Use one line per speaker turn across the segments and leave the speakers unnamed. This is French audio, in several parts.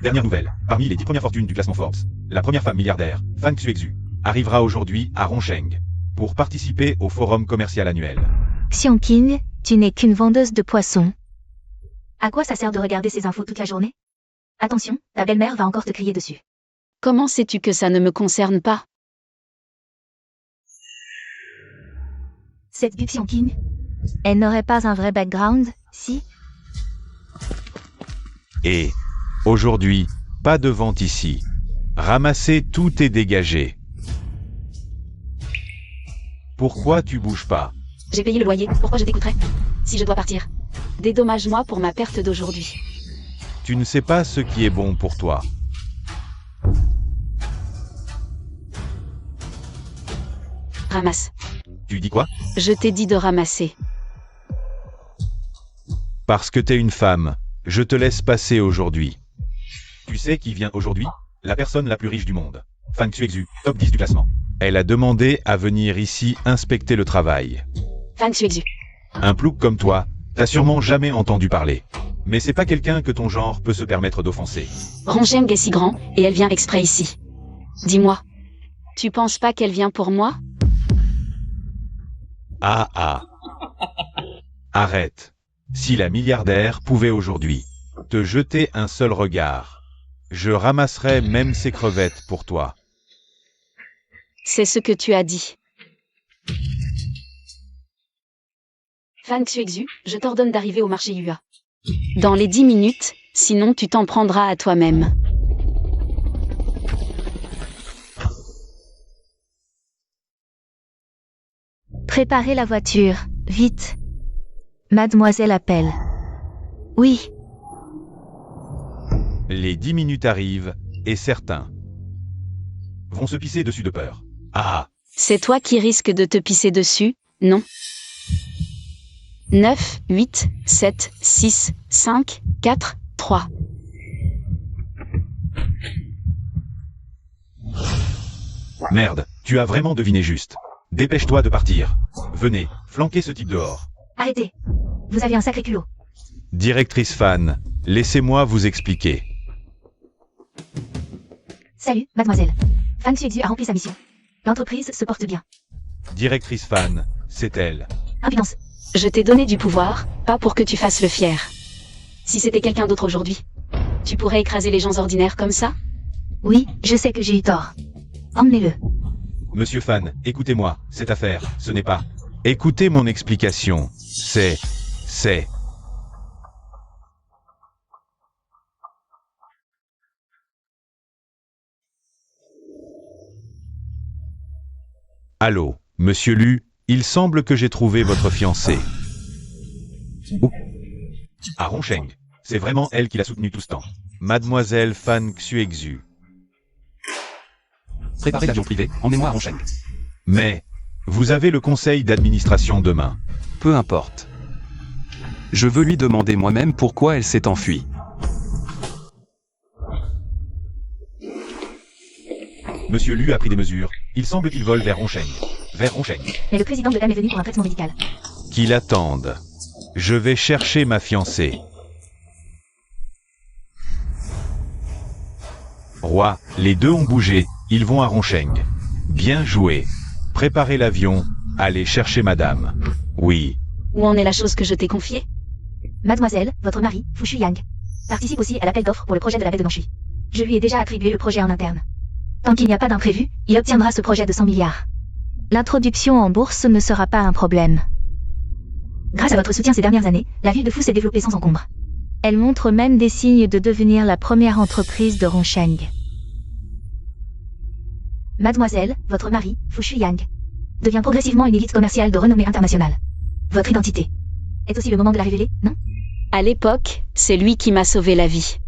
Dernière nouvelle, parmi les 10 premières fortunes du classement Forbes, la première femme milliardaire, Fang Xuexu, arrivera aujourd'hui à Rongsheng pour participer au forum commercial annuel.
Xiangqing, tu n'es qu'une vendeuse de poissons. À quoi ça sert de regarder ces infos toute la journée? Attention, ta belle-mère va encore te crier dessus.
Comment sais-tu que ça ne me concerne pas?
Cette vue Xiangqing, elle n'aurait pas un vrai background, si?
Et aujourd'hui, pas de vente ici. Ramasser tout est dégagé. Pourquoi tu bouges pas?
J'ai payé le loyer, pourquoi je t'écouterais? Si je dois partir. Dédommage-moi pour ma perte d'aujourd'hui.
Tu ne sais pas ce qui est bon pour toi.
Ramasse.
Tu dis quoi?
Je t'ai dit de ramasser.
Parce que t'es une femme, je te laisse passer aujourd'hui. Tu sais qui vient aujourd'hui? La personne la plus riche du monde. Fang Xuexu, top 10 du classement. Elle a demandé à venir ici inspecter le travail.
Fang Xuexu.
Un plouc comme toi, t'as sûrement jamais entendu parler. Mais c'est pas quelqu'un que ton genre peut se permettre d'offenser.
Rongsheng est si grand, et elle vient exprès ici. Dis-moi. Tu penses pas qu'elle vient pour moi?
Ah. Arrête. Si la milliardaire pouvait aujourd'hui te jeter un seul regard, je ramasserais même ses crevettes pour toi.
C'est ce que tu as dit. Fang Xuexu, je t'ordonne d'arriver au marché Yua. Dans les 10 minutes, sinon tu t'en prendras à toi-même.
Préparez la voiture, vite. Mademoiselle appelle. Oui.
Les 10 minutes arrivent, et certains vont se pisser dessus de peur. Ah.
C'est toi qui risques de te pisser dessus, non? 9, 8, 7, 6, 5, 4, 3.
Merde, tu as vraiment deviné juste. Dépêche-toi de partir. Venez, flanquez ce type dehors.
Arrêtez. Vous avez un sacré culot.
Directrice Fan, laissez-moi vous expliquer.
Salut, mademoiselle. Fang Xuexu a rempli sa mission. L'entreprise se porte bien.
Directrice Fan, c'est elle.
Impudence.
Je t'ai donné du pouvoir, pas pour que tu fasses le fier. Si c'était quelqu'un d'autre aujourd'hui, tu pourrais écraser les gens ordinaires comme ça?
Oui, je sais que j'ai eu tort. Emmenez-le.
Monsieur Fan, écoutez-moi, cette affaire, ce n'est pas... Écoutez mon explication. C'est... Allô, monsieur Lu, il semble que j'ai trouvé votre fiancée. Où? À Rongsheng. C'est vraiment elle qui l'a soutenu tout ce temps. Mademoiselle Fang Xuexu.
Préparez l'avion privé, emmenez-moi à Rongsheng.
Mais, vous avez le conseil d'administration demain.
Peu importe. Je veux lui demander moi-même pourquoi elle s'est enfuie.
Monsieur Lu a pris des mesures. Il semble qu'il vole vers Rongsheng. Vers Rongsheng.
Mais le président de l'âme est venu pour un traitement médical.
Qu'il attende. Je vais chercher ma fiancée. Roi, les deux ont bougé. Ils vont à Rongsheng. Bien joué. Préparez l'avion. Allez chercher madame. Oui.
Où en est la chose que je t'ai confiée?
Mademoiselle, votre mari, Fu Shuyang, participe aussi à l'appel d'offres pour le projet de la baie de Nanshui. Je lui ai déjà attribué le projet en interne. Tant qu'il n'y a pas d'imprévu, il obtiendra ce projet de 100 milliards. L'introduction en bourse ne sera pas un problème. Grâce à votre soutien ces dernières années, la ville de Fu s'est développée sans encombre. Elle montre même des signes de devenir la première entreprise de Rongsheng. Mademoiselle, votre mari, Fu Shuyang, devient progressivement une élite commerciale de renommée internationale. Votre identité est aussi le moment de la révéler, non?
À l'époque, c'est lui qui m'a sauvé la vie.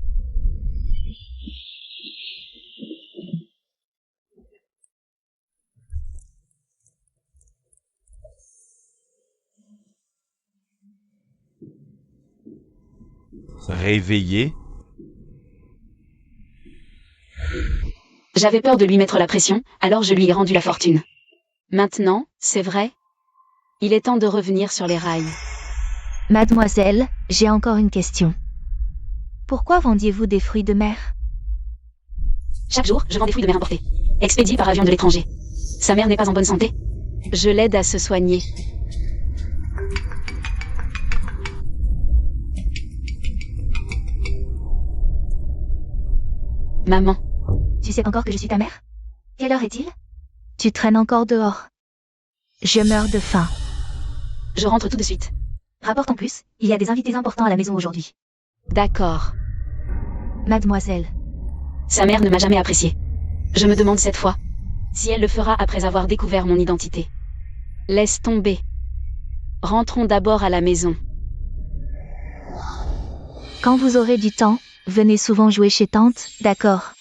Réveillé.
J'avais peur de lui mettre la pression, alors je lui ai rendu la fortune. Maintenant, c'est vrai? Il est temps de revenir sur les rails.
Mademoiselle, j'ai encore une question. Pourquoi vendiez-vous des fruits de mer?
Chaque jour, je vends des fruits de mer importés, expédiés par avion de l'étranger. Sa mère n'est pas en bonne santé. Je l'aide à se soigner. Maman,
Tu sais encore que je suis ta mère? Quelle heure est-il? Tu traînes encore dehors. Je meurs de faim.
je rentre tout de suite.
Rapporte en plus, il y a des invités importants à la maison aujourd'hui.
D'accord.
Mademoiselle.
Sa mère ne m'a jamais apprécié. Je me demande cette fois si elle le fera après avoir découvert mon identité. Laisse tomber. Rentrons d'abord à la maison.
Quand vous aurez du temps, venez souvent jouer chez tante, d'accord?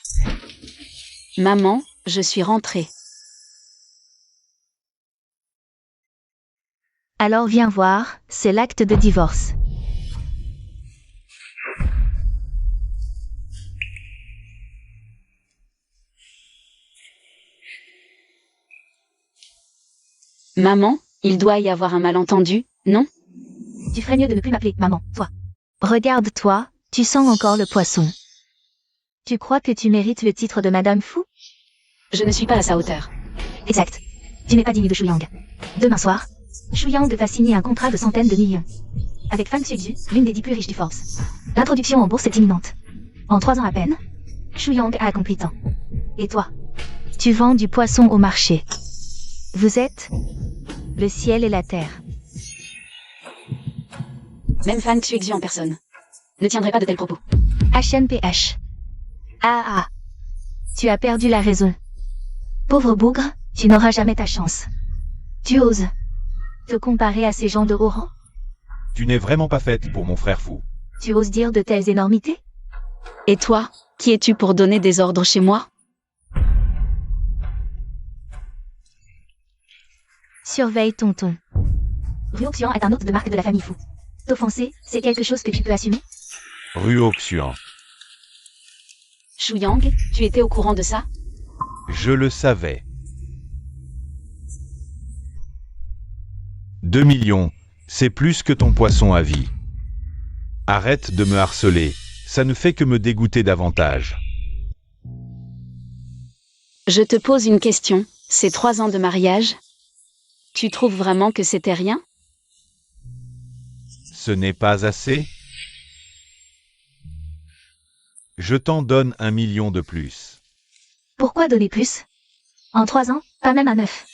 Maman, je suis rentrée.
Alors viens voir, c'est l'acte de divorce.
Maman, il doit y avoir un malentendu, non?
Tu ferais mieux de ne plus m'appeler maman, toi. Regarde-toi, tu sens encore le poisson. Tu crois que tu mérites le titre de Madame Fou?
Je ne suis pas à sa hauteur.
Exact. Tu n'es pas digne de Shuyang. Demain soir, Shuyang va signer un contrat de centaines de millions. Avec Fan Xuexu, l'une des 10 plus riches du Force. L'introduction en bourse est imminente. En 3 ans à peine, Shuyang a accompli tant. Et toi? Tu vends du poisson au marché. Vous êtes le ciel et la terre.
Même Fan Xuexu en personne ne tiendrait pas de tels propos.
HNPH. Ah. Tu as perdu la raison. Pauvre bougre, tu n'auras jamais ta chance. Tu oses te comparer à ces gens de haut rang?
Tu n'es vraiment pas faite pour mon frère fou.
Tu oses dire de telles énormités?
Et toi, qui es-tu pour donner des ordres chez moi?
Surveille ton ton. Ruoxian est un hôte de marque de la famille Fou. T'offenser, c'est quelque chose que tu peux assumer?
Ruoxian.
Shuyang, tu étais au courant de ça?
Je le savais. 2 millions, c'est plus que ton poisson à vie. Arrête de me harceler, ça ne fait que me dégoûter davantage.
Je te pose une question, ces 3 ans de mariage, tu trouves vraiment que c'était rien?
Ce n'est pas assez? Je t'en donne 1 million de plus.
Pourquoi donner plus? En 3 ans, pas même à 9.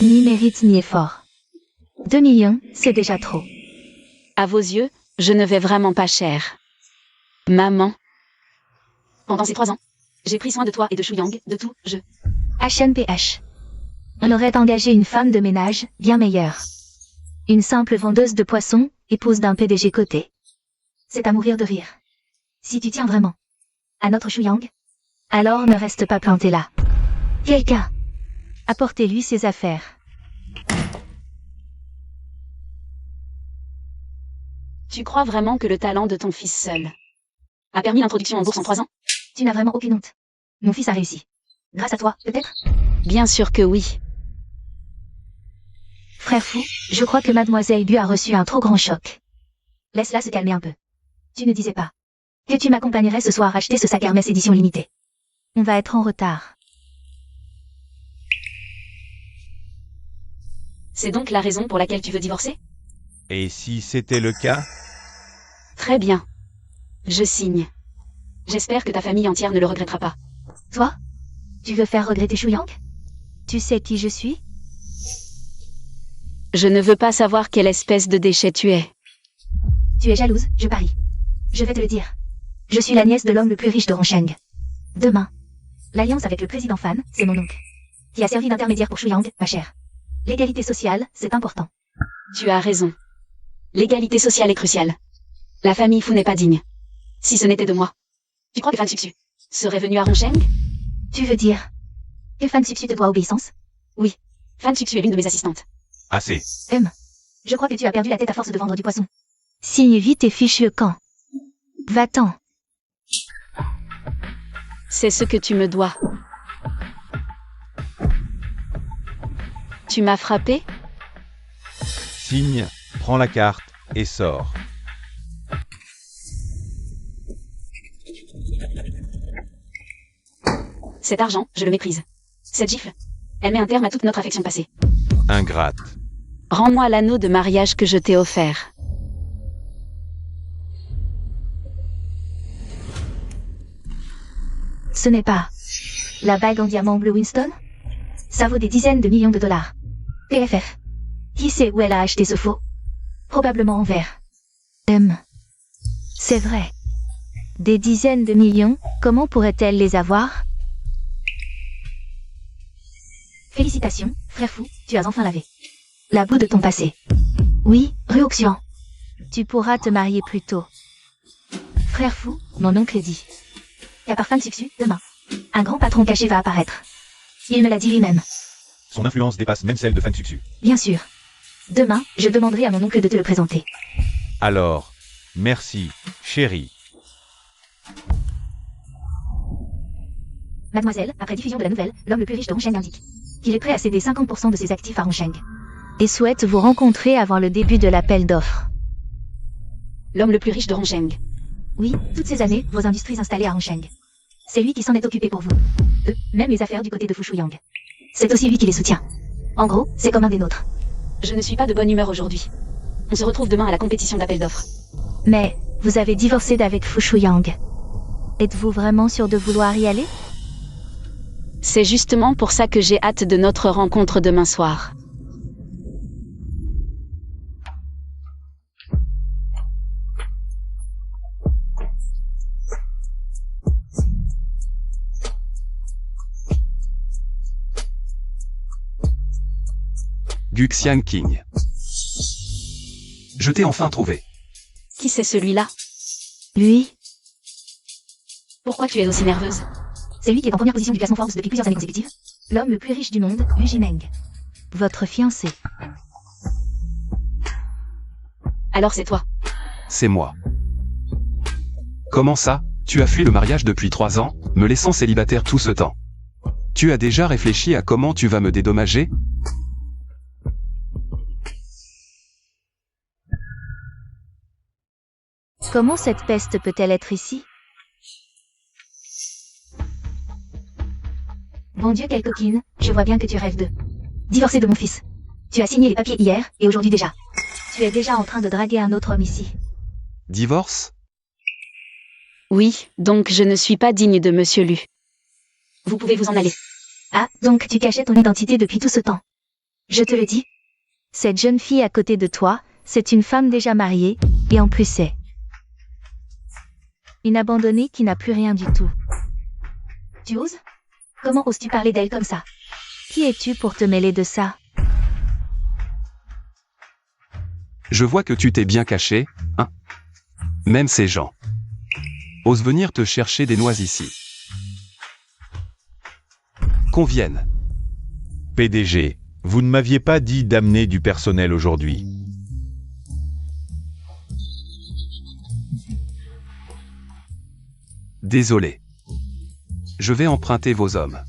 Ni mérite ni effort. 2 millions, c'est déjà trop.
À vos yeux, je ne vais vraiment pas cher. Maman. Pendant ces 3 ans, j'ai pris soin de toi et de Shuyang, de tout,
HNPH. On aurait engagé une femme de ménage, bien meilleure. Une simple vendeuse de poissons, épouse d'un PDG coté. C'est à mourir de rire. Si tu tiens vraiment à notre Shuyang, alors ne reste pas planté là. Quelqu'un, apportez-lui ses affaires.
Tu crois vraiment que le talent de ton fils seul a permis l'introduction en bourse en 3 ans?
Tu n'as vraiment aucune honte. Mon fils a réussi. Grâce à toi, peut-être?
Bien sûr que oui.
Frère fou, je crois que Mademoiselle Bu a reçu un trop grand choc. Laisse-la se calmer un peu. Tu ne disais pas que tu m'accompagnerais ce soir acheter ce sac Hermès édition limitée. On va être en retard.
C'est donc la raison pour laquelle tu veux divorcer?
Et si c'était le cas?
Très bien. Je signe. J'espère que ta famille entière ne le regrettera pas.
Toi? Tu veux faire regretter Shuyang? Tu sais qui je suis?
Je ne veux pas savoir quelle espèce de déchet tu es.
Tu es jalouse, je parie. Je vais te le dire. Je suis la nièce de l'homme le plus riche de Rongsheng. Demain, l'alliance avec le président Fan, c'est mon oncle, qui a servi d'intermédiaire pour Shuyang, ma chère. L'égalité sociale, c'est important.
Tu as raison. L'égalité sociale est cruciale. La famille Fou n'est pas digne. Si ce n'était de moi. Tu crois que Fan Xuexu serait venu à Rongsheng?
Tu veux dire que Fan Xuexu te doit obéissance?
Oui. Fan Xuexu est l'une de mes assistantes.
Assez.
Je crois que tu as perdu la tête à force de vendre du poisson. Signe vite et fiche le camp. Va-t'en.
C'est ce que tu me dois. Tu m'as frappé?
Signe, prends la carte et sors.
Cet argent, je le méprise. Cette gifle, elle met un terme à toute notre affection passée.
Ingrate.
Rends-moi l'anneau de mariage que je t'ai offert.
Ce n'est pas la bague en diamant bleu Winston? Ça vaut des dizaines de millions de dollars. PFF. Qui sait où elle a acheté ce faux? Probablement en verre.
C'est vrai. Des dizaines de millions, comment pourrait-elle les avoir?
Félicitations, frère fou, tu as enfin lavé la boue de ton passé. Oui, rue Auxian.
Tu pourras te marier plus tôt.
Frère fou, mon oncle dit qu'à par Fang Xu, demain, un grand patron caché va apparaître. Il me l'a dit lui-même.
Son influence dépasse même celle de Fang Xu.
Bien sûr. Demain, je demanderai à mon oncle de te le présenter.
Alors, merci, chérie.
Mademoiselle, après diffusion de la nouvelle, l'homme le plus riche de Hongsheng indique qu'il est prêt à céder 50% de ses actifs à Hongsheng.
Et souhaite vous rencontrer avant le début de l'appel d'offres.
L'homme le plus riche de Hongsheng.
Oui, toutes ces années, vos industries installées à Hongsheng. C'est lui qui s'en est occupé pour vous. Même les affaires du côté de Fushuyang. C'est aussi lui qui les soutient. En gros, c'est comme un des nôtres.
Je ne suis pas de bonne humeur aujourd'hui. On se retrouve demain à la compétition d'appel d'offres.
Mais, vous avez divorcé d'avec Fushuyang. Êtes-vous vraiment sûr de vouloir y aller?
C'est justement pour ça que j'ai hâte de notre rencontre demain soir.
Guxian King. Je t'ai enfin trouvé.
Qui c'est celui-là?
Lui?
Pourquoi tu es aussi nerveuse?
C'est lui qui est en première position du classement Forbes depuis plusieurs années consécutives. L'homme le plus riche du monde, Yu Jimeng.
Votre fiancé.
Alors c'est toi.
C'est moi. Comment ça? Tu as fui le mariage depuis 3 ans, me laissant célibataire tout ce temps. Tu as déjà réfléchi à comment tu vas me dédommager?
Comment cette peste peut-elle être ici?
Bon Dieu, quelle coquine, je vois bien que tu rêves de divorcer de mon fils. Tu as signé les papiers hier, et aujourd'hui déjà.
Tu es déjà en train de draguer un autre homme ici.
Divorce?
Oui, donc je ne suis pas digne de Monsieur Lu.
Vous pouvez vous en aller. Ah, donc tu cachais ton identité depuis tout ce temps. Je te le dis.
Cette jeune fille à côté de toi, c'est une femme déjà mariée, et en plus c'est une abandonnée qui n'a plus rien du tout.
Tu oses? Comment oses-tu parler d'elle comme ça?
Qui es-tu pour te mêler de ça?
Je vois que tu t'es bien caché, hein? Même ces gens osent venir te chercher des noix ici. Qu'on vienne.
PDG, vous ne m'aviez pas dit d'amener du personnel aujourd'hui.
Désolé. Je vais emprunter vos hommes.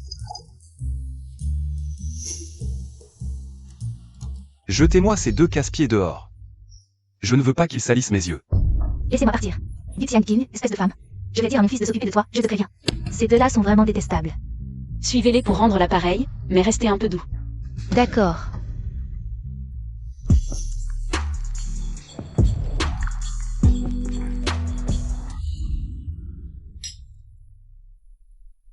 Jetez-moi ces 2 casse-pieds dehors. Je ne veux pas qu'ils salissent mes yeux.
Laissez-moi partir. Guxian King, espèce de femme. Je vais dire à mon fils de s'occuper de toi, je te préviens. Ces deux-là sont vraiment détestables.
Suivez-les pour rendre l'appareil, mais restez un peu doux.
D'accord.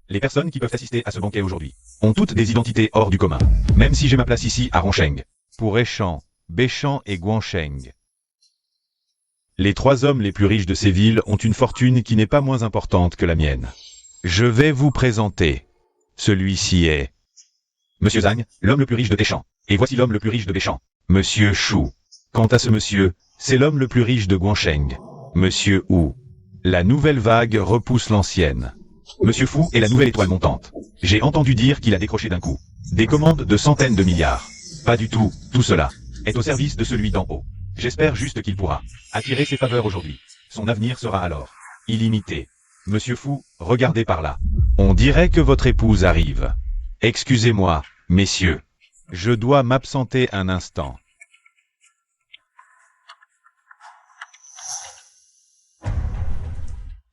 Les personnes qui peuvent assister à ce banquet aujourd'hui ont toutes des identités hors du commun, même si j'ai ma place ici à Hongsheng, pour Eshan, Beichan et Guansheng. Les 3 hommes les plus riches de ces villes ont une fortune qui n'est pas moins importante que la mienne. Je vais vous présenter. Celui-ci est Monsieur Zhang, l'homme le plus riche de Téchan. Et voici l'homme le plus riche de Beichan, Monsieur Shu. Quant à ce monsieur, c'est l'homme le plus riche de Guansheng, Monsieur Hu. La nouvelle vague repousse l'ancienne. Monsieur Fu est la nouvelle étoile montante. J'ai entendu dire qu'il a décroché d'un coup des commandes de centaines de milliards. Pas du tout, tout cela est au service de celui d'en haut. J'espère juste qu'il pourra attirer ses faveurs aujourd'hui. Son avenir sera alors illimité. Monsieur Fu, regardez par là. On dirait que votre épouse arrive. Excusez-moi, messieurs. Je dois m'absenter un instant.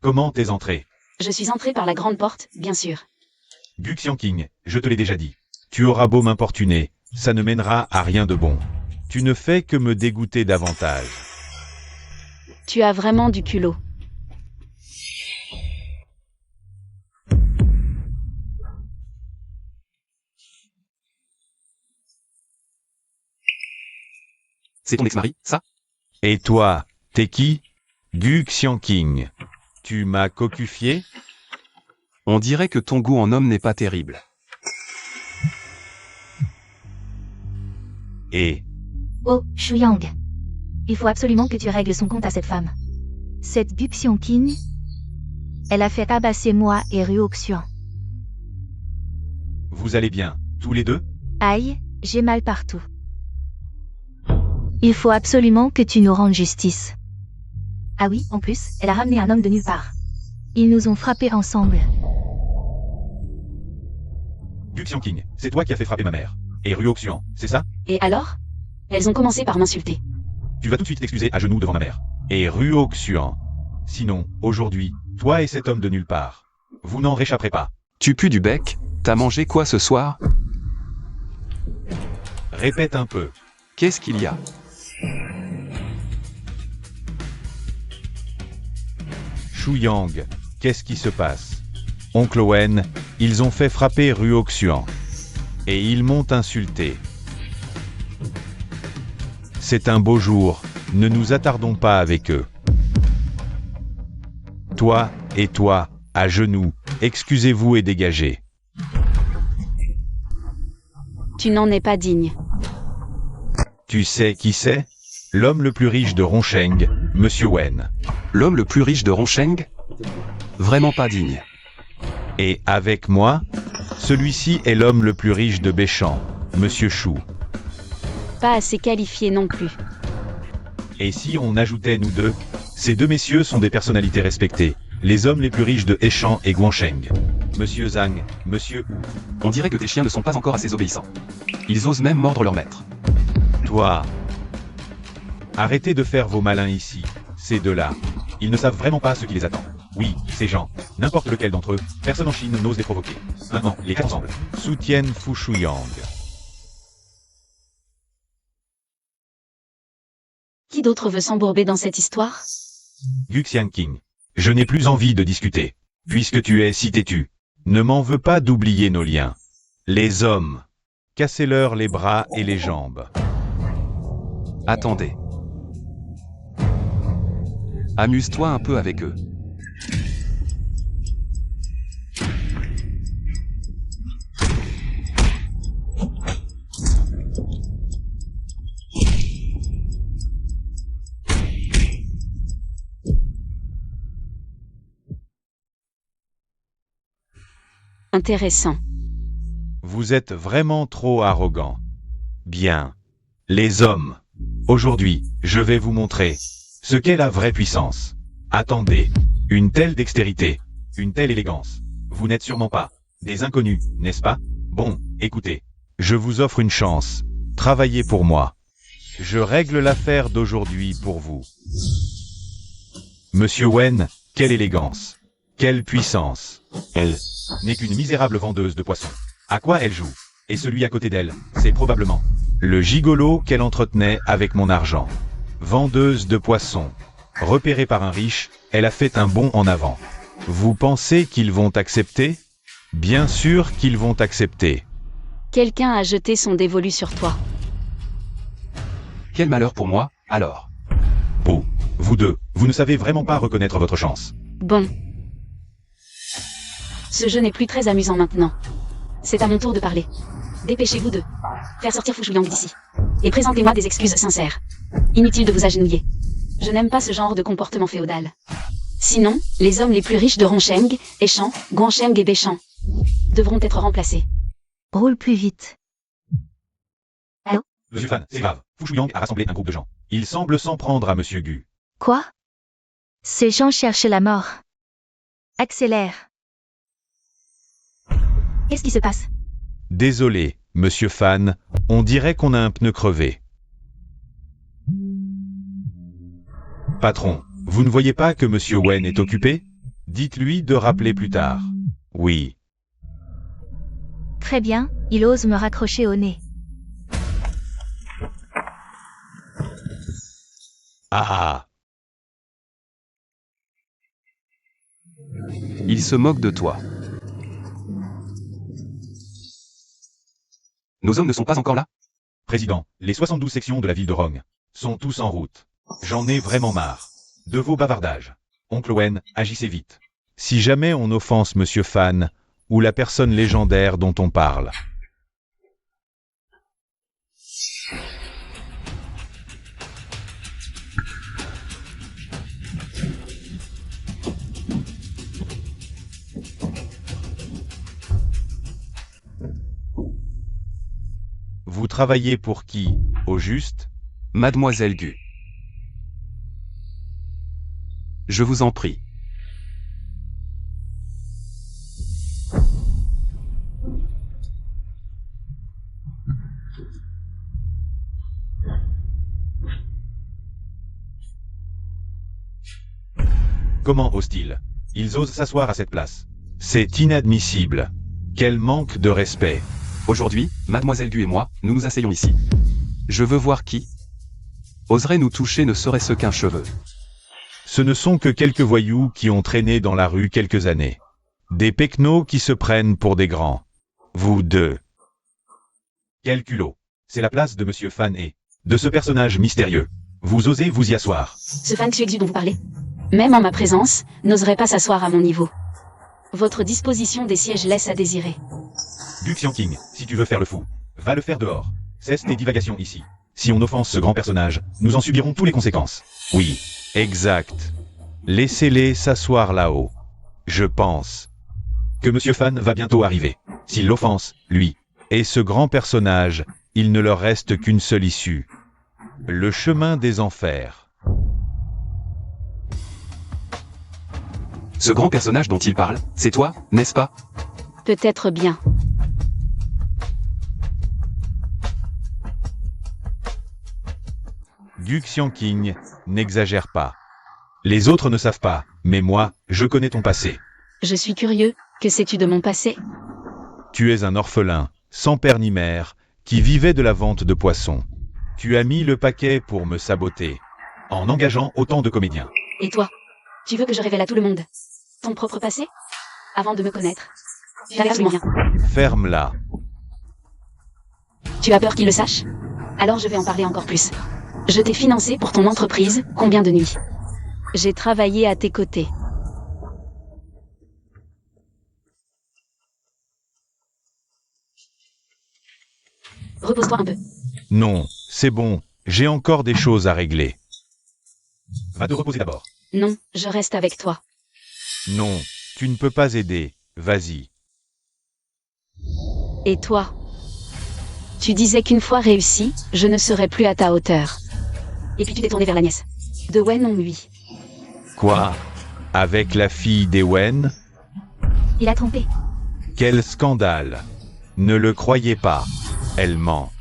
Comment t'es entré?
Je suis entrée par la grande porte, bien sûr.
Gu Xiangqing, je te l'ai déjà dit. Tu auras beau m'importuner, ça ne mènera à rien de bon. Tu ne fais que me dégoûter davantage.
Tu as vraiment du culot.
C'est ton ex-mari, ça?
Et toi, t'es qui? Gu Xiangqing. Tu m'as cocufié?
On dirait que ton goût en homme n'est pas terrible.
Et
Oh, Shuyang. Il faut absolument que tu règles son compte à cette femme.
Cette Gu Xiangqing, elle a fait tabasser moi et Ruoxian.
vous allez bien, tous les deux?
Aïe, j'ai mal partout. Il faut absolument que tu nous rendes justice.
Ah oui, en plus, elle a ramené un homme de nulle part.
Ils nous ont frappés ensemble.
Gu Xiangqing, c'est toi qui as fait frapper ma mère. Et Ruoxian, c'est ça?
Et alors? Elles ont commencé par m'insulter.
Tu vas tout de suite t'excuser à genoux devant ma mère. Et Ruoxian. Sinon, aujourd'hui, toi et cet homme de nulle part, vous n'en réchapperez pas.
Tu pues du bec? T'as mangé quoi ce soir?
Répète un peu.
Qu'est-ce qu'il y a?
Shuyang, qu'est-ce qui se passe? Oncle Wen, ils ont fait frapper Ruoxian. Et ils m'ont insulté. C'est un beau jour, ne nous attardons pas avec eux. Toi, et toi, à genoux, excusez-vous et dégagez.
Tu n'en es pas digne.
Tu sais qui c'est? L'homme le plus riche de Rongsheng, Monsieur Wen.
L'homme le plus riche de Rongsheng? Vraiment pas digne.
Et avec moi, celui-ci est l'homme le plus riche de Béchamp, Monsieur Chou.
Pas assez qualifié non plus.
Et si on ajoutait nous deux? Ces deux messieurs sont des personnalités respectées, les hommes les plus riches de Hechang et Guansheng. Monsieur Zhang, Monsieur Hu.
On dirait que tes chiens ne sont pas encore assez obéissants. Ils osent même mordre leur maître.
Toi. Arrêtez de faire vos malins ici, ces deux-là. Ils ne savent vraiment pas ce qui les attend. Oui, ces gens, n'importe lequel d'entre eux, personne en Chine n'ose les provoquer. Maintenant, les quatre ensemble, soutiennent Fu Shuyang.
Qui d'autre veut s'embourber dans cette histoire?
Gu Xiangqing. Je n'ai plus envie de discuter. Puisque tu es si têtu. Ne m'en veux pas d'oublier nos liens. Les hommes. Cassez-leur les bras et les jambes.
Attendez. Amuse-toi un peu avec eux.
Intéressant.
Vous êtes vraiment trop arrogant. Bien. Les hommes. Aujourd'hui, je vais vous montrer ce qu'est la vraie puissance. Attendez. Une telle dextérité. Une telle élégance. Vous n'êtes sûrement pas des inconnus, n'est-ce pas? Bon, écoutez. Je vous offre une chance. Travaillez pour moi. Je règle l'affaire d'aujourd'hui pour vous. Monsieur Wen, quelle élégance. Quelle puissance. Elle n'est qu'une misérable vendeuse de poissons. À quoi elle joue? Et celui à côté d'elle, c'est probablement le gigolo qu'elle entretenait avec mon argent. Vendeuse de poissons. Repérée par un riche, elle a fait un bond en avant. Vous pensez qu'ils vont accepter? Bien sûr qu'ils vont accepter.
Quelqu'un a jeté son dévolu sur toi.
Quel malheur pour moi, alors.
Oh, vous deux, vous ne savez vraiment pas reconnaître votre chance.
Bon. Ce jeu n'est plus très amusant maintenant. C'est à mon tour de parler. Dépêchez-vous de faire sortir Fu Shuyang d'ici. Et présentez-moi des excuses sincères. Inutile de vous agenouiller. Je n'aime pas ce genre de comportement féodal. Sinon, les hommes les plus riches de Rongsheng, Hechang, Guansheng et Béchamp devront être remplacés.
Roule plus vite.
Monsieur Fan, c'est grave. Fu Shuyang a rassemblé un groupe de gens. Il semble s'en prendre à Monsieur Gu.
Quoi? Ces gens cherchent la mort. Accélère.
Qu'est-ce qui se passe?
Désolé, Monsieur Fan, on dirait qu'on a un pneu crevé. Patron, vous ne voyez pas que Monsieur Wen est occupé? Dites-lui de rappeler plus tard. Oui.
Très bien, il ose me raccrocher au nez.
Ah.
Il se moque de toi. Nos hommes ne sont pas encore là?
Président, les 72 sections de la ville de Rome sont tous en route. J'en ai vraiment marre. De vos bavardages. Oncle Owen, agissez vite. Si jamais on offense Monsieur Fan, ou la personne légendaire dont on parle. Vous travaillez pour qui, au juste?
Mademoiselle Gu. Je vous en prie.
Comment osent-ils? Ils osent s'asseoir à cette place. C'est inadmissible. Quel manque de respect.
Aujourd'hui, Mademoiselle Gu et moi, nous nous asseyons ici. Je veux voir qui oserait nous toucher ne serait-ce qu'un cheveu.
Ce ne sont que quelques voyous qui ont traîné dans la rue quelques années. Des pecnos qui se prennent pour des grands. Vous deux. Quel culot. C'est la place de Monsieur Fan et de ce personnage mystérieux. Vous osez vous y asseoir.
Ce Fan Xuexu dont vous parlez, même en ma présence, n'oserait pas s'asseoir à mon niveau. Votre disposition des sièges laisse à désirer.
Gu Xiangqing, si tu veux faire le fou, va le faire dehors. Cesse tes divagations ici. Si on offense ce grand personnage, nous en subirons toutes les conséquences. Oui, exact. Laissez-les s'asseoir là-haut. Je pense que Monsieur Fan va bientôt arriver. S'il l'offense, lui, et ce grand personnage, il ne leur reste qu'une seule issue. Le chemin des enfers.
Ce grand personnage dont il parle, c'est toi, n'est-ce pas?
Peut-être bien.
Gu Xiangqing, n'exagère pas. Les autres ne savent pas, mais moi, je connais ton passé.
Je suis curieux, que sais-tu de mon passé?
Tu es un orphelin, sans père ni mère, qui vivait de la vente de poissons. Tu as mis le paquet pour me saboter, en engageant autant de comédiens.
Et toi? Tu veux que je révèle à tout le monde ton propre passé? Avant de me connaître. Regarde-moi bien.
Ferme-la.
Tu as peur qu'il le sache? Alors je vais en parler encore plus. Je t'ai financé pour ton entreprise, combien de nuits? J'ai travaillé à tes côtés. Repose-toi un peu.
Non, c'est bon, j'ai encore des choses à régler. Va te reposer d'abord.
Non, je reste avec toi.
Non, tu ne peux pas aider, vas-y.
Et toi? Tu disais qu'une fois réussi, je ne serais plus à ta hauteur. Et puis tu t'es tourné vers la nièce de Wen en lui.
Quoi? Avec la fille d'Ewen?
Il a trompé.
Quel scandale! Ne le croyez pas, elle ment.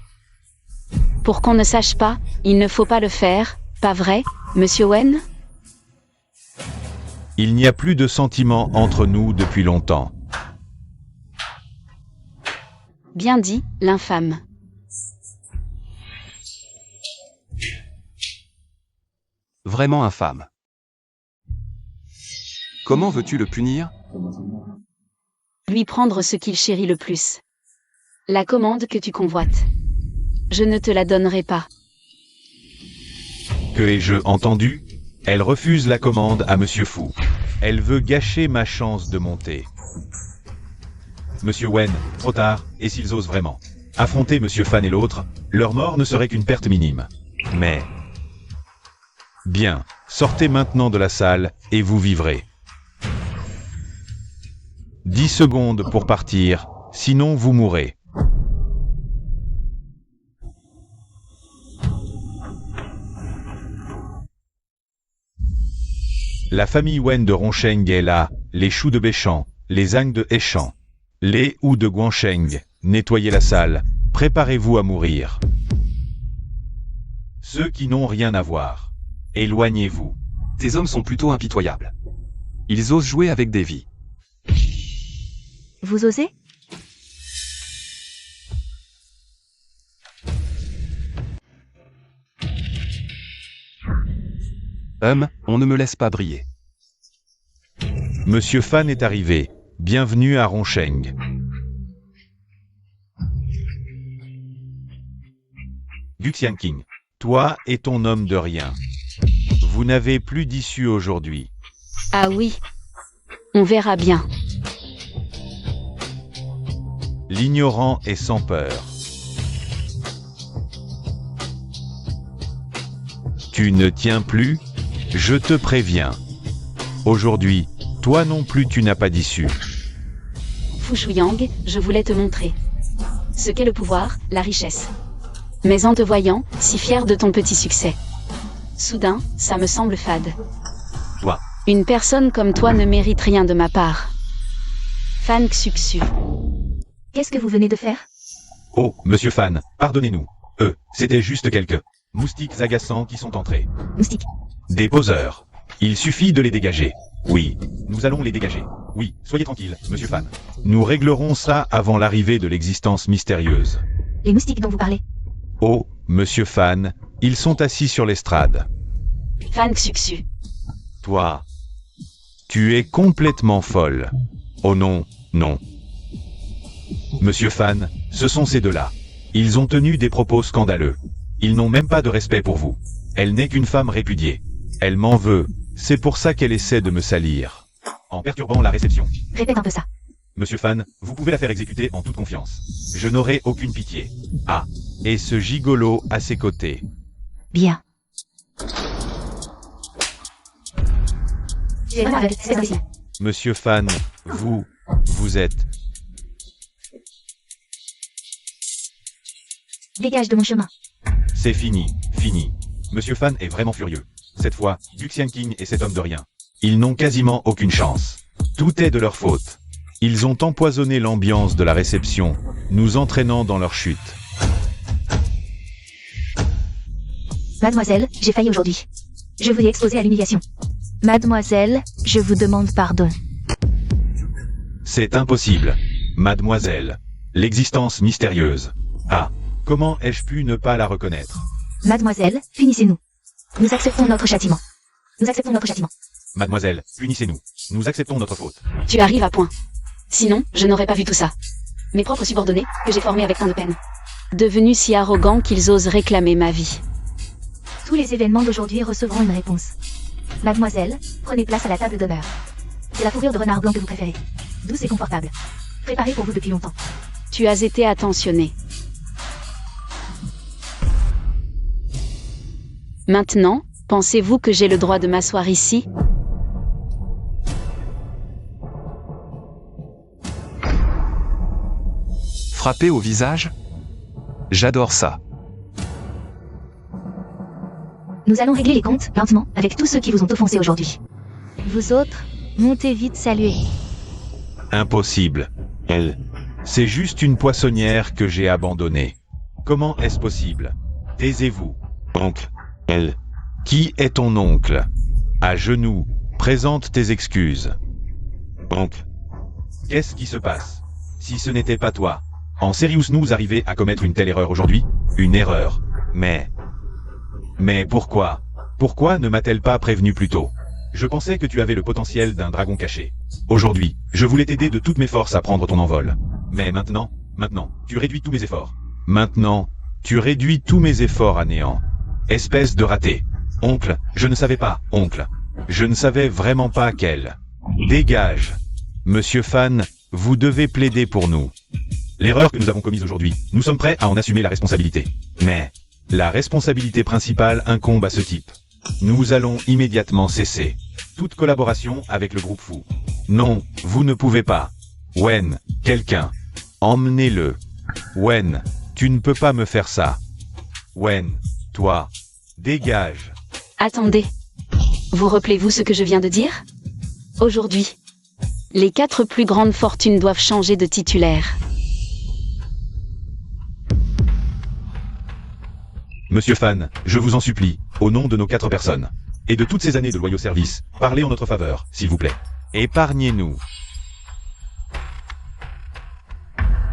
Pour qu'on ne sache pas, il ne faut pas le faire, pas vrai, Monsieur Wen?
Il n'y a plus de sentiments entre nous depuis longtemps.
Bien dit, l'infâme.
Vraiment infâme. Comment veux-tu le punir?
Lui prendre ce qu'il chérit le plus. La commande que tu convoites. Je ne te la donnerai pas.
Que ai-je entendu? Elle refuse la commande à Monsieur Fou. Elle veut gâcher ma chance de monter. Monsieur Wen, trop tard, et s'ils osent vraiment affronter Monsieur Fan et l'autre, leur mort ne serait qu'une perte minime. Mais... Bien, sortez maintenant de la salle, et vous vivrez. 10 secondes pour partir, sinon vous mourrez. La famille Wen de Ronsheng est là, les Choux de Béchamp, les Ang de Heichamp, les Hu de Guansheng, nettoyez la salle, préparez-vous à mourir. Ceux qui n'ont rien à voir, éloignez-vous.
Tes hommes sont plutôt impitoyables. Ils osent jouer avec des vies.
Vous osez?
On ne me laisse pas briller.
Monsieur Fan est arrivé. Bienvenue à Ronsheng. Guxiangqing, toi et ton homme de rien. Vous n'avez plus d'issue aujourd'hui.
Ah oui. On verra bien.
L'ignorant est sans peur. Tu ne tiens plus? Je te préviens. Aujourd'hui, toi non plus tu n'as pas d'issue.
Fu Shuyang, je voulais te montrer ce qu'est le pouvoir, la richesse. Mais en te voyant, si fier de ton petit succès, soudain, ça me semble fade.
Toi.
Une personne comme toi ne mérite rien de ma part. Fan Xuxu.
Qu'est-ce que vous venez de faire?
Oh, monsieur Fan, pardonnez-nous. C'était juste quelques moustiques agaçants qui sont entrés.
Moustique.
Des poseurs. Il suffit de les dégager. Oui, nous allons les dégager. Oui, soyez tranquille, monsieur Fan. Nous réglerons ça avant l'arrivée de l'existence mystérieuse.
Les moustiques dont vous parlez.
Oh, monsieur Fan, ils sont assis sur l'estrade.
Fan Xuxu.
Toi, tu es complètement folle. Oh non, non. Monsieur Fan, ce sont ces deux-là. Ils ont tenu des propos scandaleux. Ils n'ont même pas de respect pour vous. Elle n'est qu'une femme répudiée. Elle m'en veut. C'est pour ça qu'elle essaie de me salir. En perturbant la réception.
Répète un peu ça.
Monsieur Fan, vous pouvez la faire exécuter en toute confiance. Je n'aurai aucune pitié. Ah, et ce gigolo à ses côtés.
Bien. Tu es vraiment aveugle, espèce d'imbécile.
Monsieur Fan, vous êtes...
Dégage de mon chemin.
C'est fini, fini. Monsieur Fan est vraiment furieux. Cette fois, Guxiangqing et cet homme de rien. Ils n'ont quasiment aucune chance. Tout est de leur faute. Ils ont empoisonné l'ambiance de la réception, nous entraînant dans leur chute.
Mademoiselle, j'ai failli aujourd'hui. Je vous ai exposé à l'humiliation.
Mademoiselle, je vous demande pardon.
C'est impossible. Mademoiselle. L'existence mystérieuse. Ah, comment ai-je pu ne pas la reconnaître?
Mademoiselle, punissez-nous. Nous acceptons notre châtiment. Nous acceptons notre châtiment.
Mademoiselle, punissez-nous. Nous acceptons notre faute.
Tu arrives à point. Sinon, je n'aurais pas vu tout ça. Mes propres subordonnés, que j'ai formés avec tant de peine. Devenus si arrogants qu'ils osent réclamer ma vie.
Tous les événements d'aujourd'hui recevront une réponse. Mademoiselle, prenez place à la table d'honneur. C'est la fourrure de renard blanc que vous préférez. Douce et confortable. Préparée pour vous depuis longtemps.
Tu as été attentionné. Maintenant, pensez-vous que j'ai le droit de m'asseoir ici?
Frapper au visage? J'adore ça.
Nous allons régler les comptes, lentement, avec tous ceux qui vous ont offensé aujourd'hui.
Vous autres, montez vite saluer.
Impossible. Elle. C'est juste une poissonnière que j'ai abandonnée. Comment est-ce possible? Taisez-vous. Oncle. Elle. Qui est ton oncle? À genoux. Présente tes excuses. Oncle. Qu'est-ce qui se passe? Si ce n'était pas toi. En sérieux nous arriver à commettre une telle erreur aujourd'hui? Une erreur. Mais pourquoi? Pourquoi ne m'a-t-elle pas prévenu plus tôt? Je pensais que tu avais le potentiel d'un dragon caché. Aujourd'hui, je voulais t'aider de toutes mes forces à prendre ton envol. Mais maintenant, tu réduis tous mes efforts. Maintenant, tu réduis tous mes efforts à néant. Espèce de raté. Oncle, je ne savais pas, oncle. Je ne savais vraiment pas quel. Dégage. Monsieur Fan, vous devez plaider pour nous. L'erreur que nous avons commise aujourd'hui, nous sommes prêts à en assumer la responsabilité. Mais la responsabilité principale incombe à ce type. Nous allons immédiatement cesser toute collaboration avec le groupe fou. Non, vous ne pouvez pas. Wen, quelqu'un. Emmenez-le. Wen, tu ne peux pas me faire ça. Wen, toi, dégage.
Attendez. Vous rappelez-vous ce que je viens de dire? Aujourd'hui, les 4 plus grandes fortunes doivent changer de titulaire.
Monsieur Fan, je vous en supplie, au nom de nos 4 personnes, et de toutes ces années de loyaux services, parlez en notre faveur, s'il vous plaît. Épargnez-nous.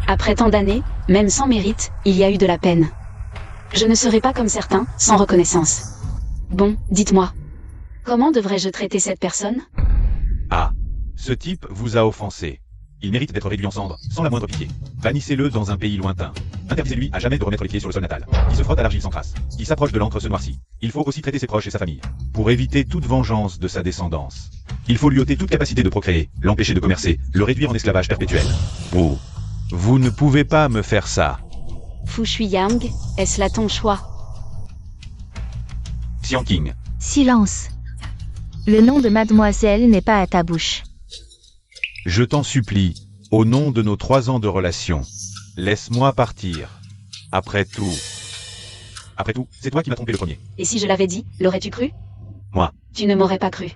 Après tant d'années, même sans mérite, il y a eu de la peine. Je ne serai pas comme certains, sans reconnaissance. Bon, dites-moi. Comment devrais-je traiter cette personne?
Ah, ce type vous a offensé. Il mérite d'être réduit en cendres, sans la moindre pitié. Bannissez-le dans un pays lointain. Interdisez-lui à jamais de remettre les pieds sur le sol natal. Qui se frotte à l'argile sans trace. Qui s'approche de l'encre se noircit. Il faut aussi traiter ses proches et sa famille. Pour éviter toute vengeance de sa descendance. Il faut lui ôter toute capacité de procréer, l'empêcher de commercer, le réduire en esclavage perpétuel. Oh, vous ne pouvez pas me faire ça.
Fu Shuyang, est-ce là ton choix?
Xiang Qing.
Silence. Le nom de mademoiselle n'est pas à ta bouche.
Je t'en supplie, au nom de nos 3 ans de relation, laisse-moi partir. Après tout, c'est toi qui m'as trompé le premier.
Et si je l'avais dit, l'aurais-tu cru?
Moi.
Tu ne m'aurais pas cru.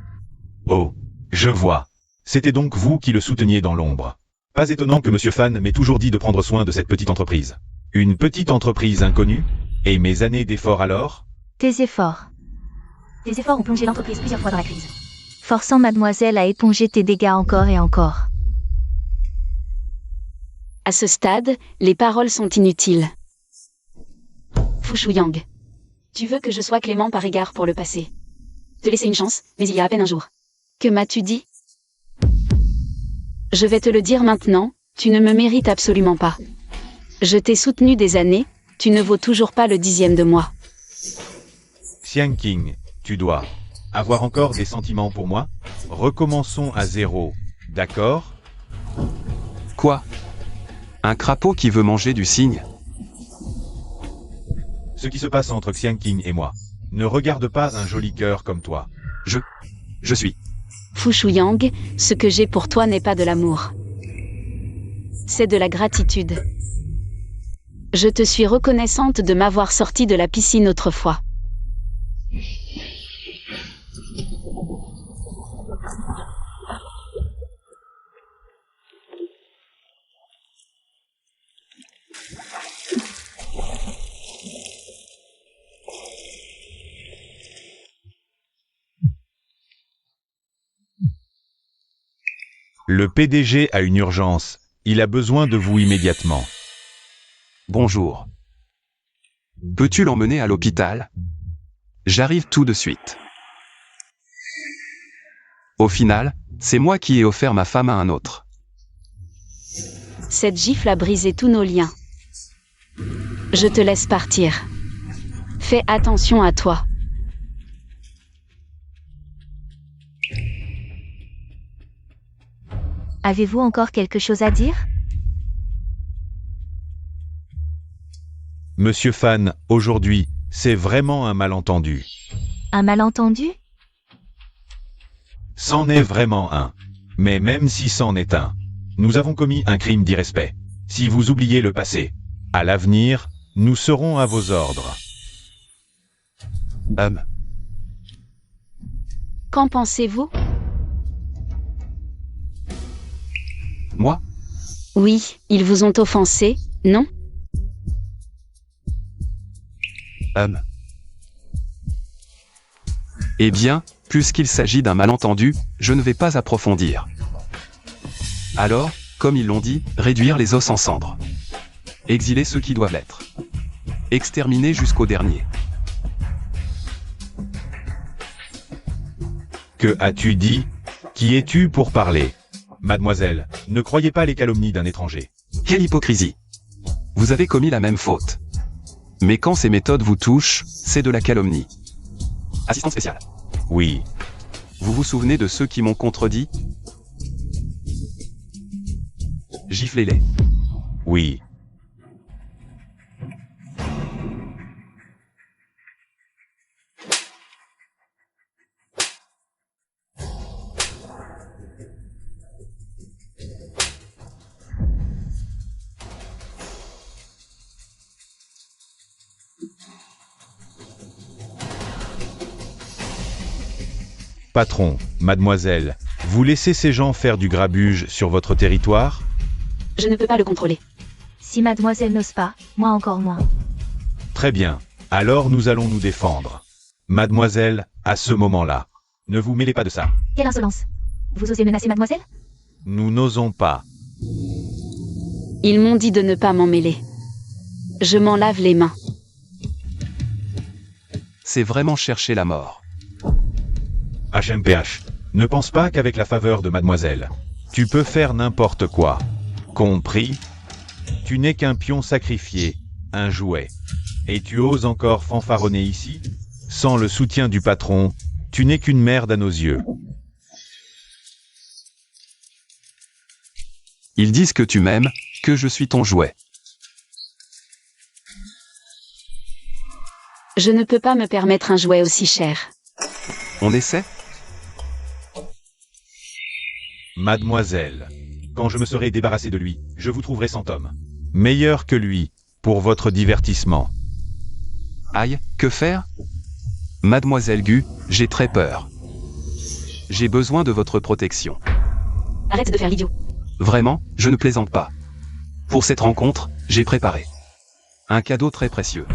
Oh, je vois. C'était donc vous qui le souteniez dans l'ombre. Pas étonnant que Monsieur Fan m'ait toujours dit de prendre soin de cette petite entreprise. Une petite entreprise inconnue? Et mes années d'efforts alors?
Tes efforts.
Tes efforts ont plongé l'entreprise plusieurs fois dans la crise.
Forçant mademoiselle à éponger tes dégâts encore et encore.
À ce stade, les paroles sont inutiles. Fu Shuyang. Tu veux que je sois clément par égard pour le passé. Te laisser une chance, mais il y a à peine un jour. Que m'as-tu dit? Je vais te le dire maintenant, tu ne me mérites absolument pas. Je t'ai soutenu des années, tu ne vaux toujours pas le 10e de moi.
Xiang Qing, tu dois avoir encore des sentiments pour moi? Recommençons à 0, d'accord?
Quoi? Un crapaud qui veut manger du cygne?
Ce qui se passe entre Xiang Qing et moi ne regarde pas un joli cœur comme toi.
Je suis.
Fu Shuyang, ce que j'ai pour toi n'est pas de l'amour. C'est de la gratitude. Je te suis reconnaissante de m'avoir sorti de la piscine autrefois.
Le PDG a une urgence. Il a besoin de vous immédiatement.
Bonjour. Peux-tu l'emmener à l'hôpital? J'arrive tout de suite. Au final, c'est moi qui ai offert ma femme à un autre.
Cette gifle a brisé tous nos liens. Je te laisse partir. Fais attention à toi.
Avez-vous encore quelque chose à dire?
Monsieur Fan, aujourd'hui, c'est vraiment un malentendu.
Un malentendu?
C'en est vraiment un. Mais même si c'en est un, nous avons commis un crime d'irrespect. Si vous oubliez le passé, à l'avenir, nous serons à vos ordres.
Qu'en pensez-vous?
Moi?
Oui, ils vous ont offensé, non?
Eh bien, puisqu'il s'agit d'un malentendu, je ne vais pas approfondir. Alors, comme ils l'ont dit, réduire les os en cendres. Exiler ceux qui doivent l'être. Exterminer jusqu'au dernier.
Que as-tu dit? Qui es-tu pour parler? Mademoiselle, ne croyez pas les calomnies d'un étranger.
Quelle hypocrisie! Vous avez commis la même faute. Mais quand ces méthodes vous touchent, c'est de la calomnie. Assistante spéciale.
Oui.
Vous vous souvenez de ceux qui m'ont contredit? Giflez-les.
Oui. Patron, mademoiselle, vous laissez ces gens faire du grabuge sur votre territoire?
Je ne peux pas le contrôler.
Si mademoiselle n'ose pas, moi encore moins.
Très bien. Alors nous allons nous défendre. Mademoiselle, à ce moment-là, ne vous mêlez pas de ça.
Quelle insolence! Vous osez menacer mademoiselle?
Nous n'osons pas.
Ils m'ont dit de ne pas m'en mêler. Je m'en lave les mains.
C'est vraiment chercher la mort.
HMPH. Ne pense pas qu'avec la faveur de mademoiselle, tu peux faire n'importe quoi. Compris? Tu n'es qu'un pion sacrifié, un jouet. Et tu oses encore fanfaronner ici? Sans le soutien du patron, tu n'es qu'une merde à nos yeux.
Ils disent que tu m'aimes, que je suis ton jouet.
Je ne peux pas me permettre un jouet aussi cher.
On essaie?
Mademoiselle, quand je me serai débarrassé de lui, je vous trouverai 100 hommes. Meilleur que lui, pour votre divertissement.
Aïe, que faire? Mademoiselle Gu, j'ai très peur. J'ai besoin de votre protection.
Arrête de faire l'idiot.
Vraiment, je ne plaisante pas. Pour cette rencontre, j'ai préparé un cadeau très précieux.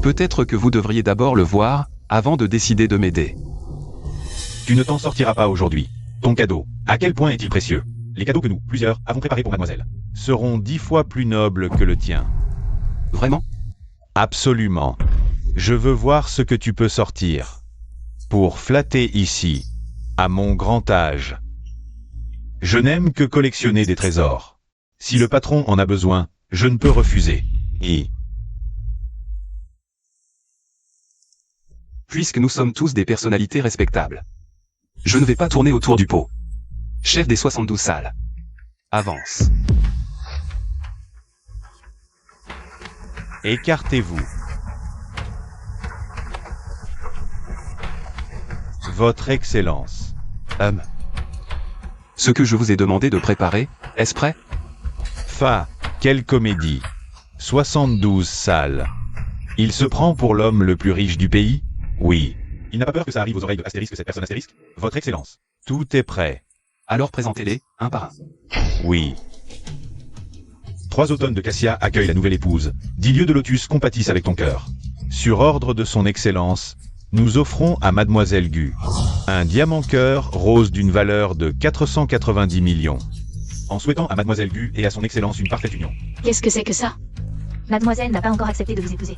Peut-être que vous devriez d'abord le voir, avant de décider de m'aider.
Tu ne t'en sortiras pas aujourd'hui. Ton cadeau, à quel point est-il précieux? Les cadeaux que nous, plusieurs, avons préparés pour mademoiselle, seront 10 fois plus nobles que le tien.
Vraiment?
Absolument. Je veux voir ce que tu peux sortir. Pour flatter ici, à mon grand âge. Je n'aime que collectionner des trésors. Si le patron en a besoin, je ne peux refuser. Et
Puisque nous sommes tous des personnalités respectables, je ne vais pas tourner autour du pot. Chef des 72 salles. Avance.
écartez-vous. Votre Excellence.
Ce que je vous ai demandé de préparer, est-ce prêt?
Quelle comédie. 72 salles. Il se prend pour l'homme le plus riche du pays? Oui. Il n'a pas peur que ça arrive aux oreilles de Astérisque, cette personne Astérisque? Votre Excellence. Tout est prêt.
Alors présentez-les, un par un.
Oui. 3 automnes de Cassia accueillent la nouvelle épouse. 10 lieues de lotus compatissent avec ton cœur. Sur ordre de son Excellence, nous offrons à Mademoiselle Gu un diamant cœur rose d'une valeur de 490 millions. En souhaitant à Mademoiselle Gu et à son Excellence une parfaite union.
Qu'est-ce que c'est que ça?
Mademoiselle n'a pas encore accepté de vous épouser.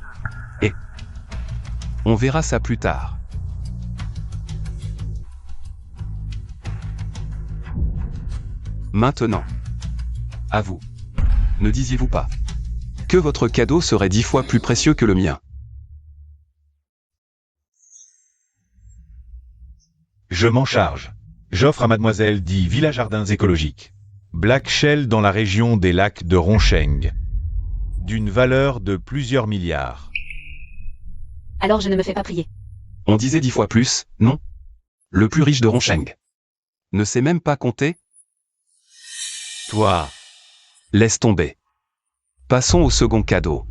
On verra ça plus tard. Maintenant. À vous. Ne disiez-vous pas que votre cadeau serait 10 fois plus précieux que le mien?
Je m'en charge. J'offre à Mademoiselle 10 villas jardins écologiques. Black Shell dans la région des lacs de Roncheng. D'une valeur de plusieurs milliards.
Alors je ne me fais pas prier.
On disait 10 fois plus, non? Le plus riche de Roncheng ne sait même pas compter?
Toi.
Laisse tomber. Passons au second cadeau.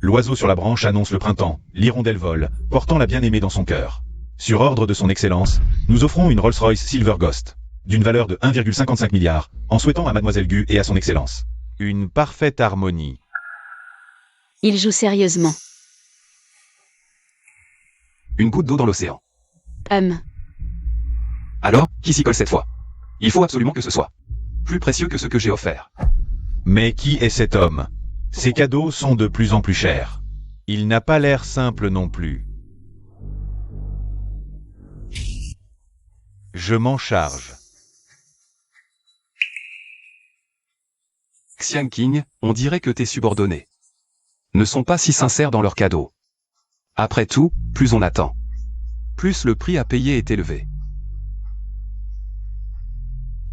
L'oiseau sur la branche annonce le printemps, l'hirondelle vole, portant la bien-aimée dans son cœur. Sur ordre de son Excellence, nous offrons une Rolls-Royce Silver Ghost, d'une valeur de 1,55 milliard, en souhaitant à Mademoiselle Gu et à son Excellence une parfaite harmonie.
Il joue sérieusement.
Une goutte d'eau dans l'océan. Alors, qui s'y colle cette fois? Il faut absolument que ce soit plus précieux que ce que j'ai offert.
Mais qui est cet homme? Ses cadeaux sont de plus en plus chers. Il n'a pas l'air simple non plus. Je m'en charge.
Xiang Qing, on dirait que tes subordonnés ne sont pas si sincères dans leurs cadeaux. Après tout, plus on attend, plus le prix à payer est élevé.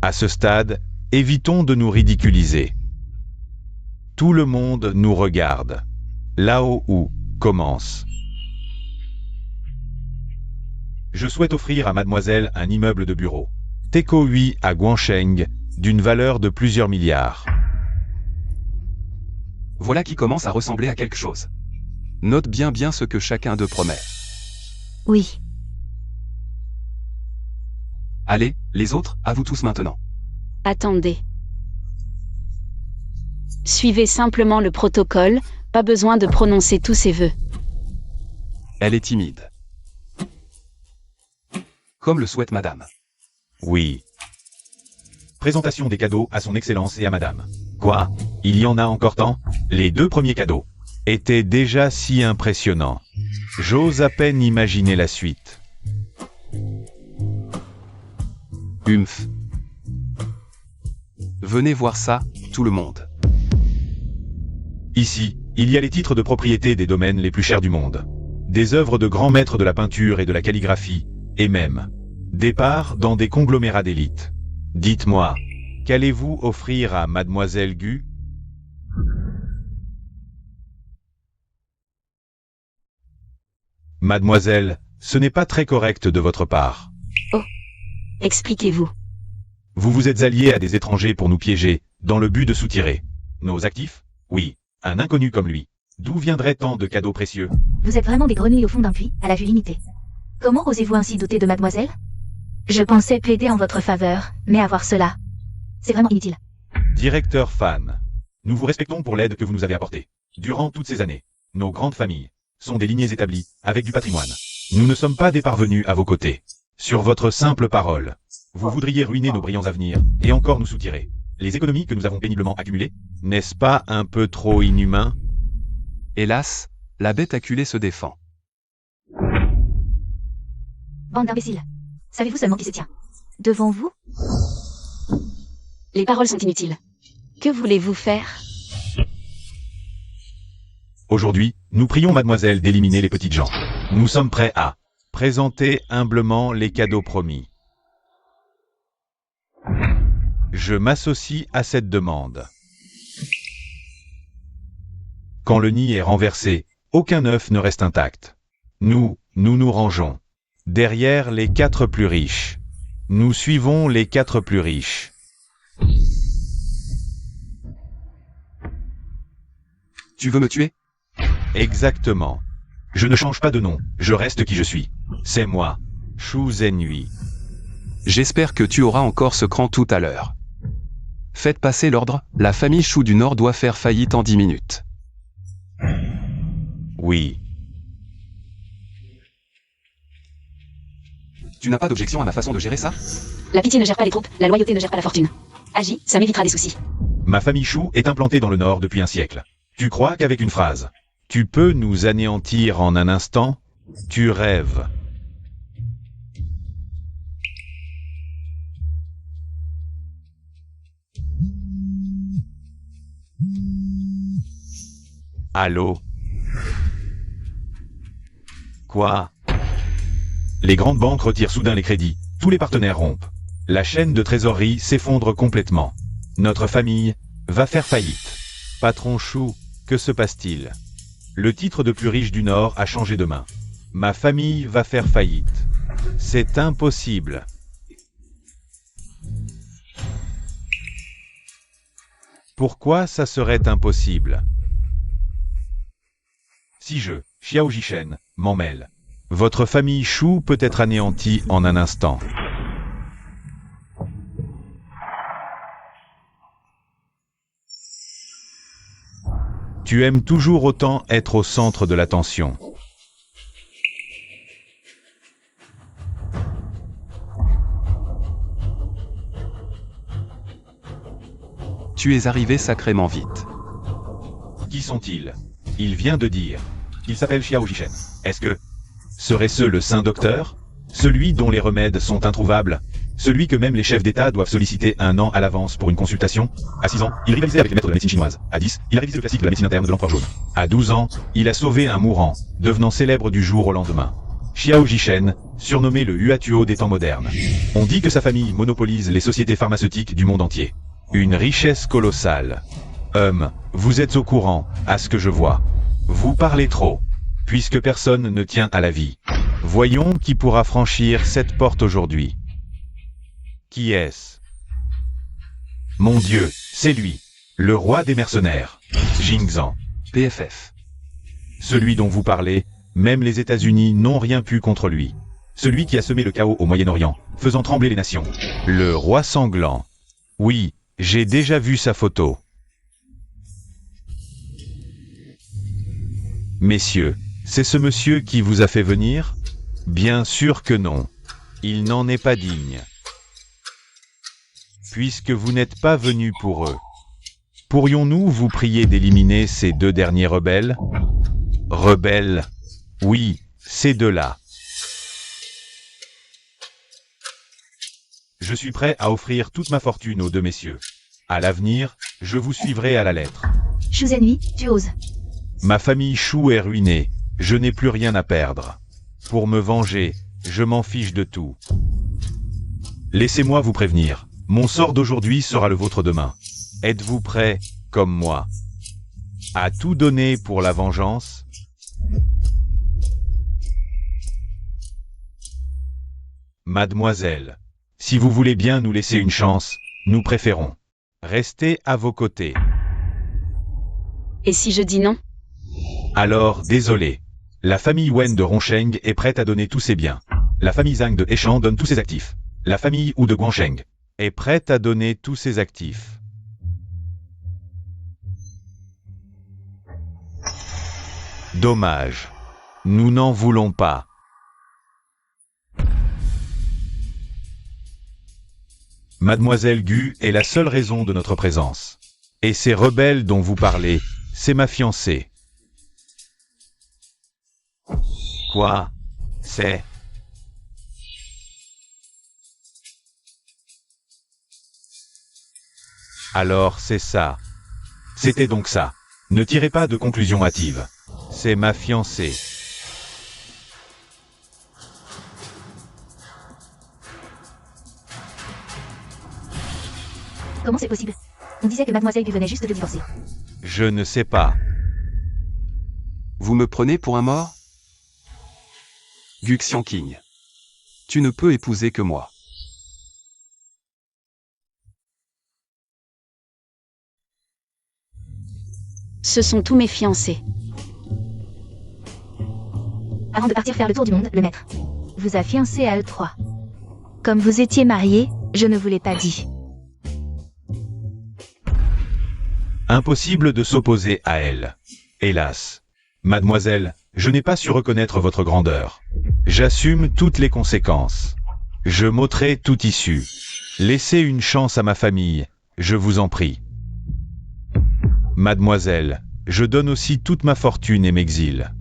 À ce stade, évitons de nous ridiculiser. Tout le monde nous regarde. Là-haut où commence. Je souhaite offrir à Mademoiselle un immeuble de bureau. Teco 8 à Guangsheng, d'une valeur de plusieurs milliards.
Voilà qui commence à ressembler à quelque chose. Note bien ce que chacun d'eux promet.
Oui.
Allez, les autres, à vous tous maintenant.
Attendez. Suivez simplement le protocole, pas besoin de prononcer tous ces vœux.
Elle est timide. Comme le souhaite madame.
Oui. Présentation des cadeaux à son Excellence et à madame. Quoi? Il y en a encore tant? Les 2 premiers cadeaux étaient déjà si impressionnants. J'ose à peine imaginer la suite.
Humph. Venez voir ça, tout le monde.
Ici, il y a les titres de propriété des domaines les plus chers du monde. Des œuvres de grands maîtres de la peinture et de la calligraphie, et même des parts dans des conglomérats d'élite. Dites-moi, qu'allez-vous offrir à Mademoiselle Gu? Mademoiselle, ce n'est pas très correct de votre part.
Expliquez-vous.
Vous vous êtes alliés à des étrangers pour nous piéger, dans le but de soutirer nos actifs? Oui, un inconnu comme lui. D'où viendraient tant de cadeaux précieux?
Vous êtes vraiment des grenouilles au fond d'un puits, à la vue limitée. Comment osez-vous ainsi douter de mademoiselle? Je pensais plaider en votre faveur, mais avoir cela, c'est vraiment inutile.
Directeur Fan, nous vous respectons pour l'aide que vous nous avez apportée. Durant toutes ces années, nos grandes familles sont des lignées établies, avec du patrimoine. Nous ne sommes pas des parvenus à vos côtés. Sur votre simple parole, vous voudriez ruiner nos brillants avenirs, et encore nous soutirer. Les économies que nous avons péniblement accumulées, n'est-ce pas un peu trop inhumain?
Hélas, la bête acculée se défend.
Bande d'imbéciles. Savez-vous seulement qui se tient devant vous?
Les paroles sont inutiles. Que voulez-vous faire?
Aujourd'hui, nous prions mademoiselle d'éliminer les petites gens. Nous sommes prêts à présenter humblement les cadeaux promis. Je m'associe à cette demande. Quand le nid est renversé, aucun œuf ne reste intact. Nous nous rangeons. Derrière les 4 plus riches. Nous suivons les 4 plus riches.
Tu veux me tuer?
Exactement. Je ne change pas de nom, je reste qui je suis. C'est moi, Shu Zenhui.
J'espère que tu auras encore ce cran tout à l'heure. Faites passer l'ordre, la famille Shu du Nord doit faire faillite en 10 minutes.
Oui.
Tu n'as pas d'objection à ma façon de gérer ça?
La pitié ne gère pas les troupes, la loyauté ne gère pas la fortune. Agis, ça m'évitera des soucis.
Ma famille Shu est implantée dans le Nord depuis un siècle. Tu crois qu'avec une phrase, tu peux nous anéantir en un instant? Tu rêves. Allô? Quoi? Les grandes banques retirent soudain les crédits, tous les partenaires rompent. La chaîne de trésorerie s'effondre complètement. Notre famille va faire faillite. Patron Chou, que se passe-t-il? Le titre de plus riche du Nord a changé de main. Ma famille va faire faillite. C'est impossible. Pourquoi ça serait impossible? Si je, Xiao Jishen, m'en mêle, votre famille Chou peut être anéantie en un instant. Tu aimes toujours autant être au centre de l'attention.
Tu es arrivé sacrément vite.
Qui sont-ils? Il vient de dire. Il s'appelle Xiao Jishen. Est-ce que serait-ce le saint docteur? Celui dont les remèdes sont introuvables? Celui que même les chefs d'État doivent solliciter 1 an à l'avance pour une consultation? À 6 ans, il rivalisait avec les maîtres de la médecine chinoise. À 10, il a révisé le classique de la médecine interne de l'empereur jaune. À 12 ans, il a sauvé un mourant, devenant célèbre du jour au lendemain. Xiao Jishen, surnommé le Huatuo des temps modernes. On dit que sa famille monopolise les sociétés pharmaceutiques du monde entier. Une richesse colossale. Vous êtes au courant, à ce que je vois. Vous parlez trop, puisque personne ne tient à la vie. Voyons qui pourra franchir cette porte aujourd'hui. Qui est-ce? Mon Dieu, c'est lui, le roi des mercenaires, Jingzan.
PFF.
Celui dont vous parlez, même les États-Unis n'ont rien pu contre lui. Celui qui a semé le chaos au Moyen-Orient, faisant trembler les nations. Le roi sanglant. Oui, j'ai déjà vu sa photo. Messieurs, c'est ce monsieur qui vous a fait venir? Bien sûr que non. Il n'en est pas digne. Puisque vous n'êtes pas venus pour eux. Pourrions-nous vous prier d'éliminer ces 2 derniers rebelles? Rebelles? Oui, ces 2-là. Je suis prêt à offrir toute ma fortune aux deux messieurs. À l'avenir, je vous suivrai à la lettre.
Shu Zenhui, tu oses.
Ma famille Shu est ruinée, je n'ai plus rien à perdre. Pour me venger, je m'en fiche de tout. Laissez-moi vous prévenir, mon sort d'aujourd'hui sera le vôtre demain. Êtes-vous prêts, comme moi, à tout donner pour la vengeance? Mademoiselle, si vous voulez bien nous laisser une chance, nous préférons rester à vos côtés.
Et si je dis non?
Alors, désolé. La famille Wen de Rongsheng est prête à donner tous ses biens. La famille Zhang de Heishan donne tous ses actifs. La famille Wu de Guangsheng est prête à donner tous ses actifs. Dommage. Nous n'en voulons pas. Mademoiselle Gu est la seule raison de notre présence. Et ces rebelles dont vous parlez, c'est ma fiancée. Quoi? C'est... Alors c'est ça. C'était donc ça. Ne tirez pas de conclusion hâtive. C'est ma fiancée.
Comment c'est possible? On disait que Mademoiselle Gu venait juste de divorcer.
Je ne sais pas.
Vous me prenez pour un mort? Gu Xiangqing. Tu ne peux épouser que moi.
Ce sont tous mes fiancés.
Avant de partir faire le tour du monde, le maître
vous a fiancé à eux trois. Comme vous étiez mariés, je ne vous l'ai pas dit.
Impossible de s'opposer à elle. Hélas. Mademoiselle, je n'ai pas su reconnaître votre grandeur. J'assume toutes les conséquences. Je m'ôterai toute issue. Laissez une chance à ma famille, je vous en prie. Mademoiselle, je donne aussi toute ma fortune et m'exile.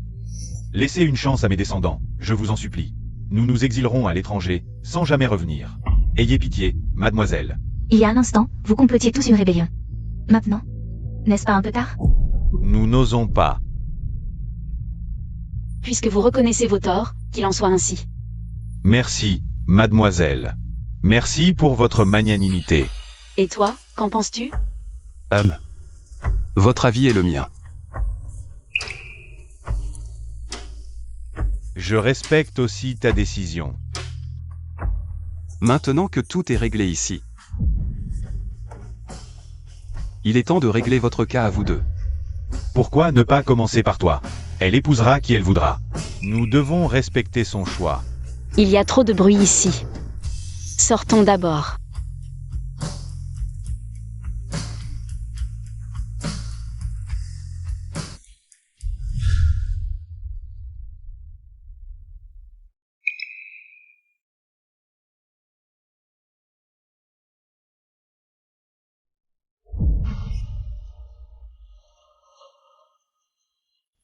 Laissez une chance à mes descendants, je vous en supplie. Nous nous exilerons à l'étranger, sans jamais revenir. Ayez pitié, mademoiselle.
Il y a un instant, vous complotiez tous une rébellion. Maintenant, n'est-ce pas un peu tard?
Nous n'osons pas.
Puisque vous reconnaissez vos torts, qu'il en soit ainsi.
Merci, mademoiselle. Merci pour votre magnanimité.
Et toi, qu'en penses-tu?
Votre avis est le mien.
Je respecte aussi ta décision.
Maintenant que tout est réglé ici, il est temps de régler votre cas à vous deux.
Pourquoi ne pas commencer par toi? Elle épousera qui elle voudra. Nous devons respecter son choix.
Il y a trop de bruit ici. Sortons d'abord.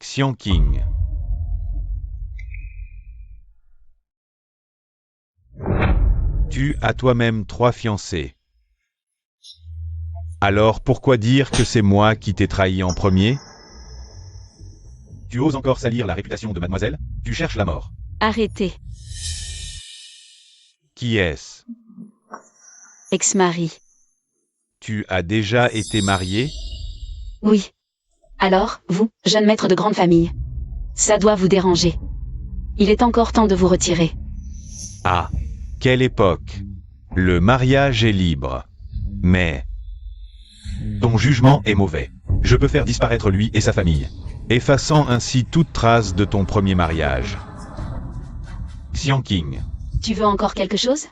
Xiangqing. Tu as toi-même 3 fiancés. Alors pourquoi dire que c'est moi qui t'ai trahi en premier? Tu oses encore salir la réputation de mademoiselle? Tu cherches la mort.
Arrêtez.
Qui est-ce?
Ex-mari.
Tu as déjà été marié?
Oui. Alors, vous, jeune maître de grande famille. Ça doit vous déranger. Il est encore temps de vous retirer.
Ah, quelle époque! Le mariage est libre. Mais... ton jugement est mauvais. Je peux faire disparaître lui et sa famille, effaçant ainsi toute trace de ton premier mariage. Xiangqing.
Tu veux encore quelque chose?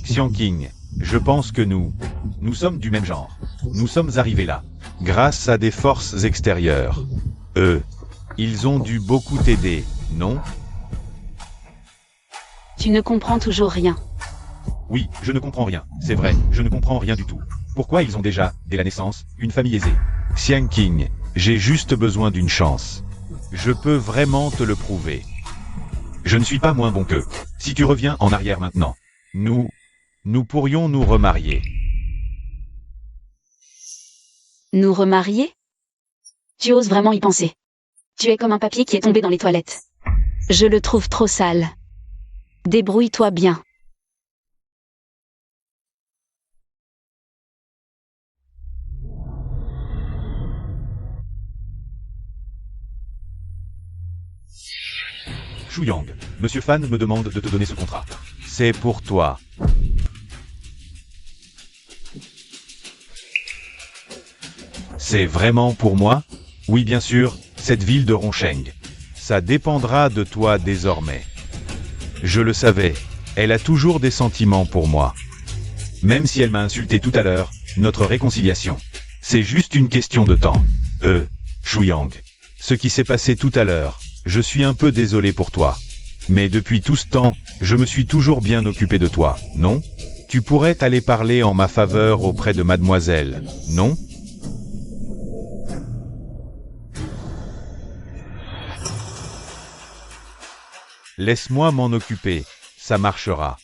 Xiangqing, je pense que nous sommes du même genre. Nous sommes arrivés là, grâce à des forces extérieures. Eux, ils ont dû beaucoup t'aider, non?
Tu ne comprends toujours rien.
Oui, je ne comprends rien, c'est vrai, je ne comprends rien du tout. Pourquoi ils ont déjà, dès la naissance, une famille aisée? Xiangqing, j'ai juste besoin d'une chance. Je peux vraiment te le prouver. Je ne suis pas moins bon qu'eux. Si tu reviens en arrière maintenant, nous Nous pourrions nous remarier.
Nous remarier? Tu oses vraiment y penser? Tu es comme un papier qui est tombé dans les toilettes. Je le trouve trop sale. Débrouille-toi bien.
Shu Yang, Monsieur Fan me demande de te donner ce contrat. C'est pour toi. C'est vraiment pour moi? Oui, bien sûr, cette ville de Rongsheng. Ça dépendra de toi désormais. Je le savais, elle a toujours des sentiments pour moi. Même si elle m'a insulté tout à l'heure, notre réconciliation. C'est juste une question de temps. Shu Yang. Ce qui s'est passé tout à l'heure, je suis un peu désolé pour toi. Mais depuis tout ce temps, je me suis toujours bien occupé de toi, non? Tu pourrais t'aller parler en ma faveur auprès de mademoiselle, non? Laisse-moi m'en occuper, ça marchera.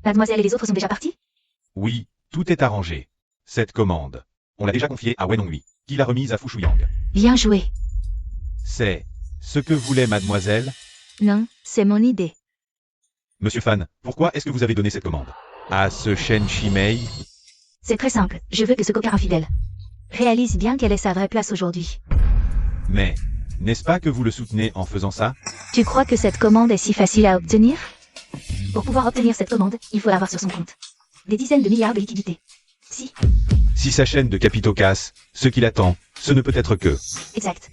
Mademoiselle et les autres sont déjà partis?
Oui, tout est arrangé. Cette commande, on l'a déjà confiée à Wen Honghui, qui l'a remise à Fu Shuyang.
Bien joué.
C'est ce que voulait mademoiselle?
Non, c'est mon idée.
Monsieur Fan, pourquoi est-ce que vous avez donné cette commande? À ce Shen Shimei?
C'est très simple, je veux que ce coquin infidèle
Réalise bien quelle est sa vraie place aujourd'hui.
Mais, n'est-ce pas que vous le soutenez en faisant ça?
Tu crois que cette commande est si facile à obtenir?
Pour pouvoir obtenir cette commande, il faut l'avoir sur son compte. Des dizaines de milliards de liquidités.
Si sa chaîne de capitaux casse, ce qui l'attend, ce ne peut être que...
Exact.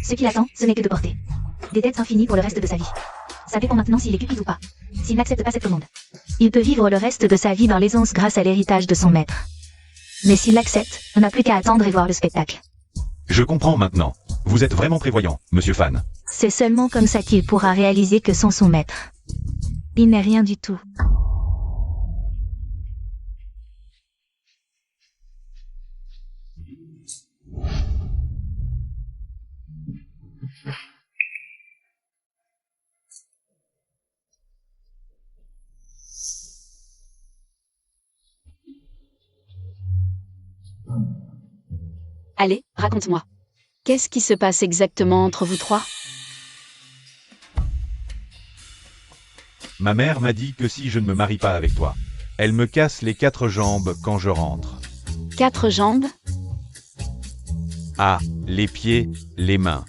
Ce qui l'attend, ce n'est que de porter des dettes infinies pour le reste de sa vie. Ça dépend maintenant s'il est cupide ou pas. S'il n'accepte pas cette commande.
Il peut vivre le reste de sa vie dans l'aisance grâce à l'héritage de son maître. Mais s'il l'accepte, on n'a plus qu'à attendre et voir le spectacle.
Je comprends maintenant. Vous êtes vraiment prévoyant, Monsieur Fan.
C'est seulement comme ça qu'il pourra réaliser que sans son maître, il n'est rien du tout.
Allez, raconte-moi. Qu'est-ce qui se passe exactement entre vous trois?
Ma mère m'a dit que si je ne me marie pas avec toi, elle me casse les 4 jambes quand je rentre.
4 jambes?
Ah, les pieds, les mains.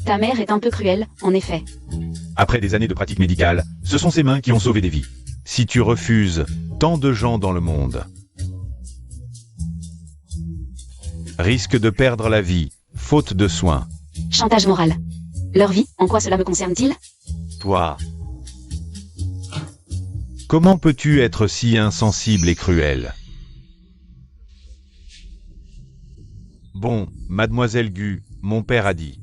Ta mère est un peu cruelle, en effet.
Après des années de pratique médicale, ce sont ces mains qui ont sauvé des vies. Si tu refuses, tant de gens dans le monde risquent de perdre la vie, faute de soins.
Chantage moral. Leur vie, en quoi cela me concerne-t-il?
Toi. Comment peux-tu être si insensible et cruel? Bon, mademoiselle Gu, mon père a dit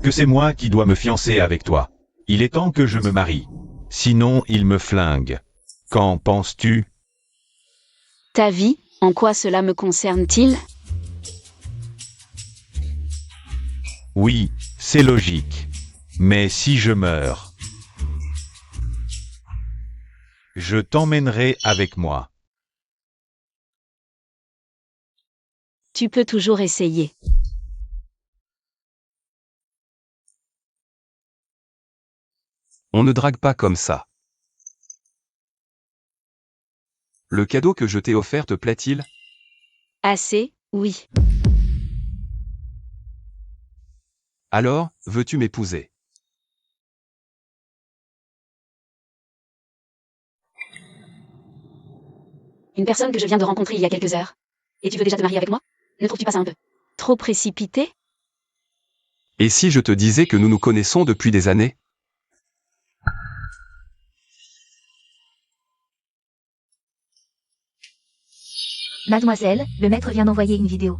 que c'est moi qui dois me fiancer avec toi. Il est temps que je me marie. Sinon, il me flingue. Qu'en penses-tu?
Ta vie, en quoi cela me concerne-t-il?
Oui, c'est logique. Mais si je meurs, je t'emmènerai avec moi.
Tu peux toujours essayer.
On ne drague pas comme ça. Le cadeau que je t'ai offert te plaît-il?
Assez, oui.
Alors, veux-tu m'épouser?
Une personne que je viens de rencontrer il y a quelques heures. Et tu veux déjà te marier avec moi? Ne trouves-tu pas ça un peu trop précipité?
Et si je te disais que nous nous connaissons depuis des années?
Mademoiselle, le maître vient d'envoyer une vidéo.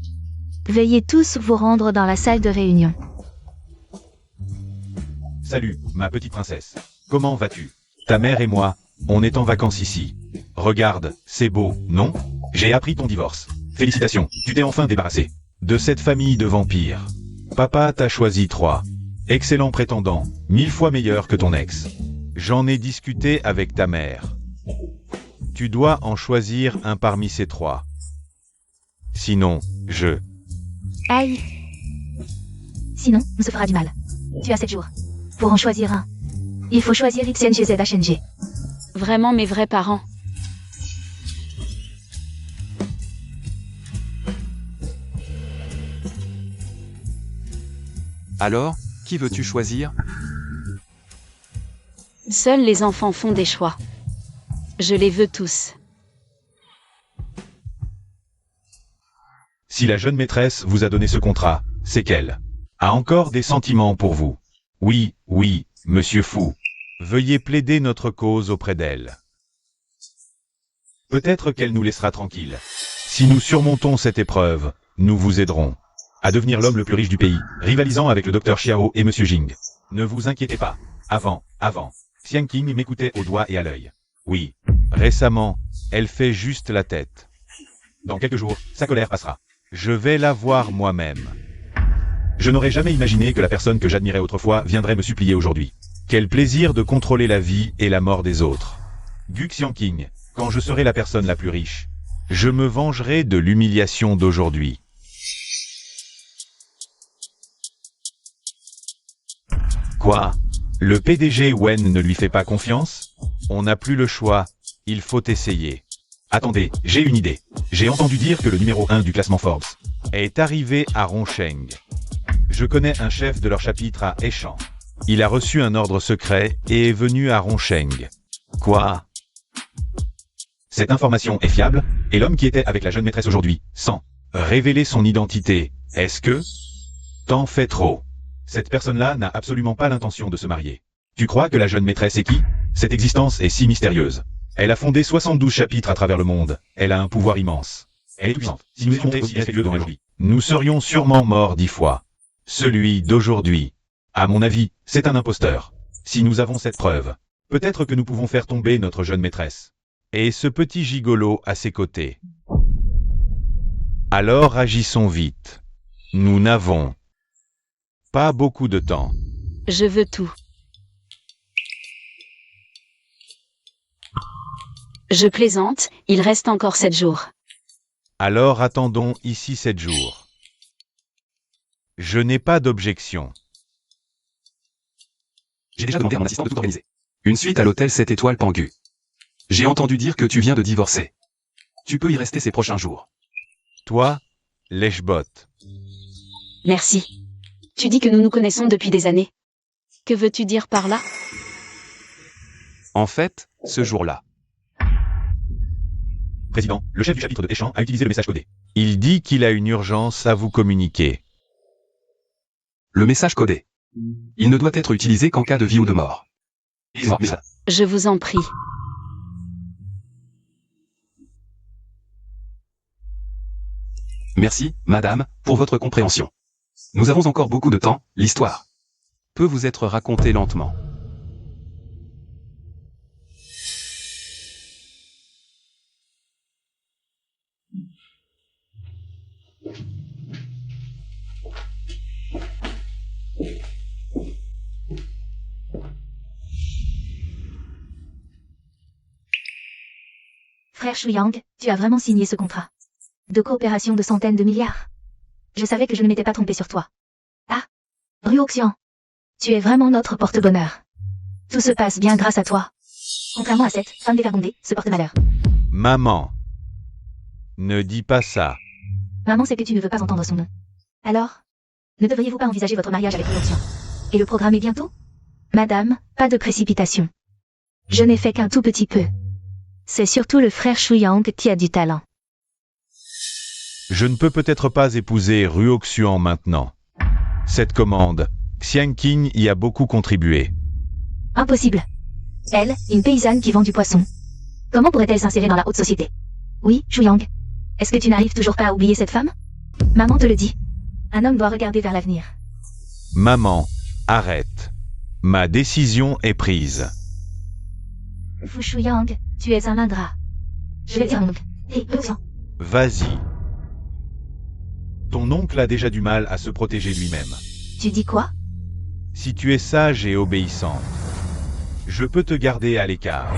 Veuillez tous vous rendre dans la salle de réunion.
Salut, ma petite princesse. Comment vas-tu? Ta mère et moi, on est en vacances ici. Regarde, c'est beau, non? J'ai appris ton divorce. Félicitations, tu t'es enfin débarrassé de cette famille de vampires. Papa t'a choisi 3. Excellent prétendant, 1000 fois meilleur que ton ex. J'en ai discuté avec ta mère. Tu dois en choisir un parmi ces trois. Sinon,
Aïe. Sinon, on se fera du mal. Tu as 7 jours. Pour en choisir un. Il faut choisir XNGZHNG.
Vraiment mes vrais parents.
Alors, qui veux-tu choisir?
Seuls les enfants font des choix. Je les veux tous.
Si la jeune maîtresse vous a donné ce contrat, c'est qu'elle a encore des sentiments pour vous. Oui, monsieur Fou. Veuillez plaider notre cause auprès d'elle. Peut-être qu'elle nous laissera tranquilles. Si nous surmontons cette épreuve, nous vous aiderons à devenir l'homme le plus riche du pays, rivalisant avec le docteur Xiao et monsieur Jing. Ne vous inquiétez pas. Avant, Xiang Qing m'écoutait au doigt et à l'œil. Oui, récemment, elle fait juste la tête. Dans quelques jours, sa colère passera. Je vais la voir moi-même. Je n'aurais jamais imaginé que la personne que j'admirais autrefois viendrait me supplier aujourd'hui. Quel plaisir de contrôler la vie et la mort des autres. Gu Xiangqing, quand je serai la personne la plus riche, je me vengerai de l'humiliation d'aujourd'hui. Quoi? Le PDG Wen ne lui fait pas confiance? On n'a plus le choix, il faut essayer. Attendez, j'ai une idée. J'ai entendu dire que le numéro 1 du classement Forbes est arrivé à Rongsheng. Je connais un chef de leur chapitre à Eshan. Il a reçu un ordre secret et est venu à Rongsheng. Quoi? Cette information est fiable, et l'homme qui était avec la jeune maîtresse aujourd'hui, sans révéler son identité, est-ce que... T'en fais trop. Cette personne-là n'a absolument pas l'intention de se marier. Tu crois que la jeune maîtresse est qui? Cette existence est si mystérieuse. Elle a fondé 72 chapitres à travers le monde. Elle a un pouvoir immense. Elle est toute puissante. Si nous étions aussi respectueux devant aujourd'hui, nous serions sûrement morts 10 fois. Celui d'aujourd'hui, à mon avis, c'est un imposteur. Si nous avons cette preuve, peut-être que nous pouvons faire tomber notre jeune maîtresse. Et ce petit gigolo à ses côtés. Alors agissons vite. Nous n'avons pas beaucoup de temps.
Je veux tout. Je plaisante, il reste encore 7 jours.
Alors attendons ici 7 jours. Je n'ai pas d'objection.
J'ai déjà demandé à mon assistant de tout organiser. Une suite à l'hôtel 7 étoiles Pangu. J'ai entendu dire que tu viens de divorcer. Tu peux y rester ces prochains jours.
Toi, lèche-bot.
Merci. Tu dis que nous nous connaissons depuis des années. Que veux-tu dire par là?
En fait, ce jour-là.
Président, le chef du chapitre de Eshan a utilisé le message codé. Il dit qu'il a une urgence à vous communiquer.
Le message codé. Il ne doit être utilisé qu'en cas de vie ou de mort.
Je vous en prie.
Merci, madame, pour votre compréhension. Nous avons encore beaucoup de temps, l'histoire peut vous être racontée lentement.
Frère Shuyang, tu as vraiment signé ce contrat de coopération de centaines de milliards. Je savais que je ne m'étais pas trompé sur toi. Ah, Ruoxian, tu es vraiment notre porte-bonheur. Tout se passe bien grâce à toi. Contrairement à cette femme dévergondée, ce porte-malheur.
Maman. Ne dis pas ça.
Maman sait que tu ne veux pas entendre son nom. Alors, ne devriez-vous pas envisager votre mariage avec Ruoxian et le programmer bientôt? Madame, pas de précipitation. Je n'ai fait qu'un tout petit peu. C'est surtout le frère Shuyang qui a du talent.
Je ne peux peut-être pas épouser Ruoxian maintenant. Cette commande, Xiangqing y a beaucoup contribué.
Impossible. Elle, une paysanne qui vend du poisson. Comment pourrait-elle s'insérer dans la haute société? Oui, Shuyang. Est-ce que tu n'arrives toujours pas à oublier cette femme? Maman te le dit. Un homme doit regarder vers l'avenir.
Maman, arrête. Ma décision est prise.
Fu Shuyang, tu es un ingrat. Je vais dire oncle. Hé, Ruoxian.
Vas-y. Ton oncle a déjà du mal à se protéger lui-même.
Tu dis quoi?
si tu es sage et obéissante, je peux te garder à l'écart.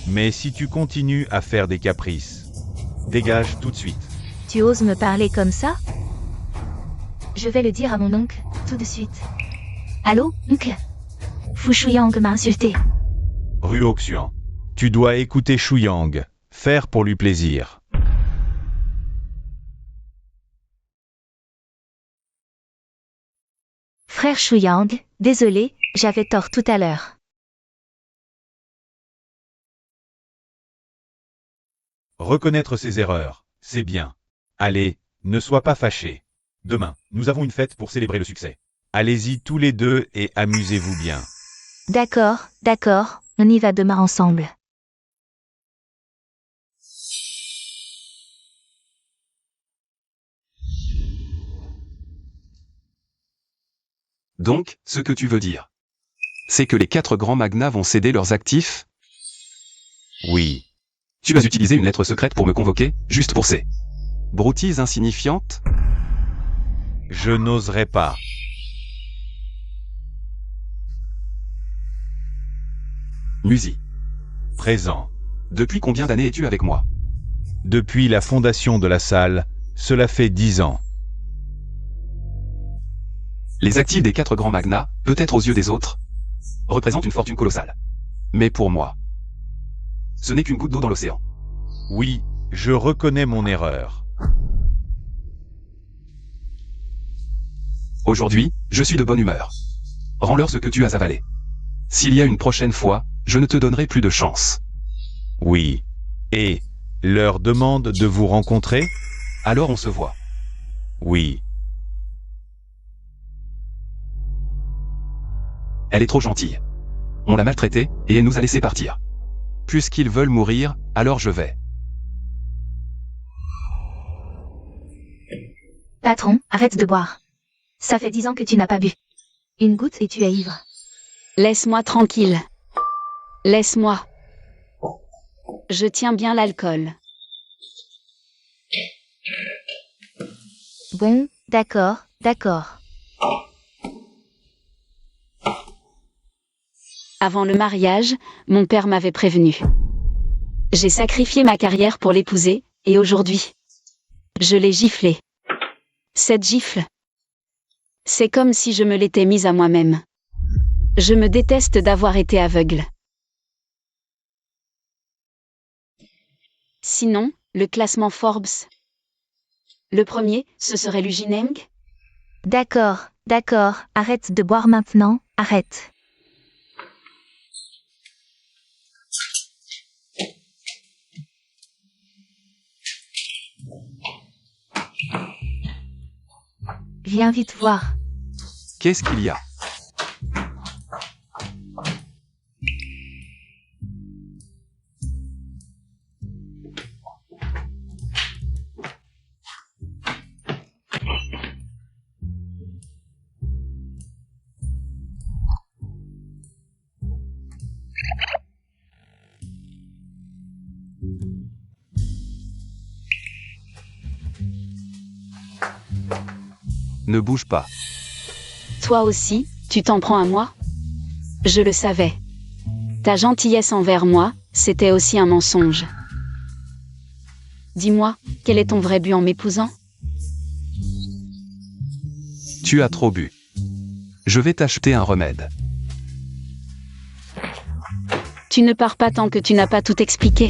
Mais si tu continues à faire des caprices, dégage tout de suite.
Tu oses me parler comme ça? Je vais le dire à mon oncle, tout de suite. Allô, oncle? Fu Shuyang m'a insulté.
Rue Oxian. Tu dois écouter Shuyang, faire pour lui plaisir.
Frère Shuyang, désolé, j'avais tort tout à l'heure.
Reconnaître ses erreurs, c'est bien. Allez, ne sois pas fâché. Demain, nous avons une fête pour célébrer le succès. Allez-y tous les deux et amusez-vous bien.
D'accord, d'accord, on y va demain ensemble.
Donc, ce que tu veux dire, c'est que les 4 grands magnats vont céder leurs actifs?
Oui.
Tu vas utiliser une lettre secrète pour me convoquer, juste pour ces broutilles insignifiantes?
Je n'oserais pas.
Musi.
Présent.
Depuis combien d'années es-tu avec moi?
Depuis la fondation de la salle, cela fait 10 ans.
Les actifs des 4 grands magnats, peut-être aux yeux des autres, représentent une fortune colossale. Mais pour moi, ce n'est qu'une goutte d'eau dans l'océan.
Oui, je reconnais mon erreur.
Aujourd'hui, je suis de bonne humeur. Rends-leur ce que tu as avalé. S'il y a une prochaine fois, je ne te donnerai plus de chance.
Oui. Et leur demande de vous rencontrer?
Alors on se voit.
Oui.
Elle est trop gentille. On l'a maltraitée, et elle nous a laissé partir. Puisqu'ils veulent mourir, alors je vais.
Patron, arrête de boire. Ça fait 10 ans que tu n'as pas bu. Une goutte et tu es ivre.
Laisse-moi tranquille. Laisse-moi. Je tiens bien l'alcool.
Bon, d'accord, d'accord.
Avant le mariage, mon père m'avait prévenu. J'ai sacrifié ma carrière pour l'épouser, et aujourd'hui, je l'ai giflée. Cette gifle, c'est comme si je me l'étais mise à moi-même. Je me déteste d'avoir été aveugle. Sinon, le classement Forbes. Le premier, ce serait Lu Jineng.
D'accord, d'accord, arrête de boire maintenant, arrête. Viens vite voir.
Qu'est-ce qu'il y a? Ne bouge pas.
Toi aussi, tu t'en prends à moi? Je le savais. Ta gentillesse envers moi, c'était aussi un mensonge. Dis-moi, quel est ton vrai but en m'épousant?
Tu as trop bu. Je vais t'acheter un remède.
Tu ne pars pas tant que tu n'as pas tout expliqué.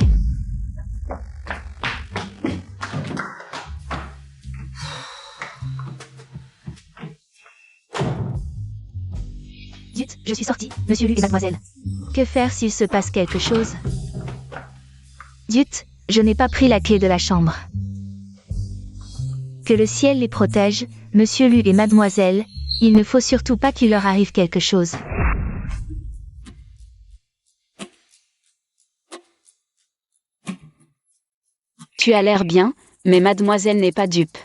Zut, je suis sortie, monsieur Lu et mademoiselle.
Que faire s'il se passe quelque chose? Dut, je n'ai pas pris la clé de la chambre. Que le ciel les protège, monsieur Lu et mademoiselle, il ne faut surtout pas qu'il leur arrive quelque chose.
Tu as l'air bien, mais mademoiselle n'est pas dupe.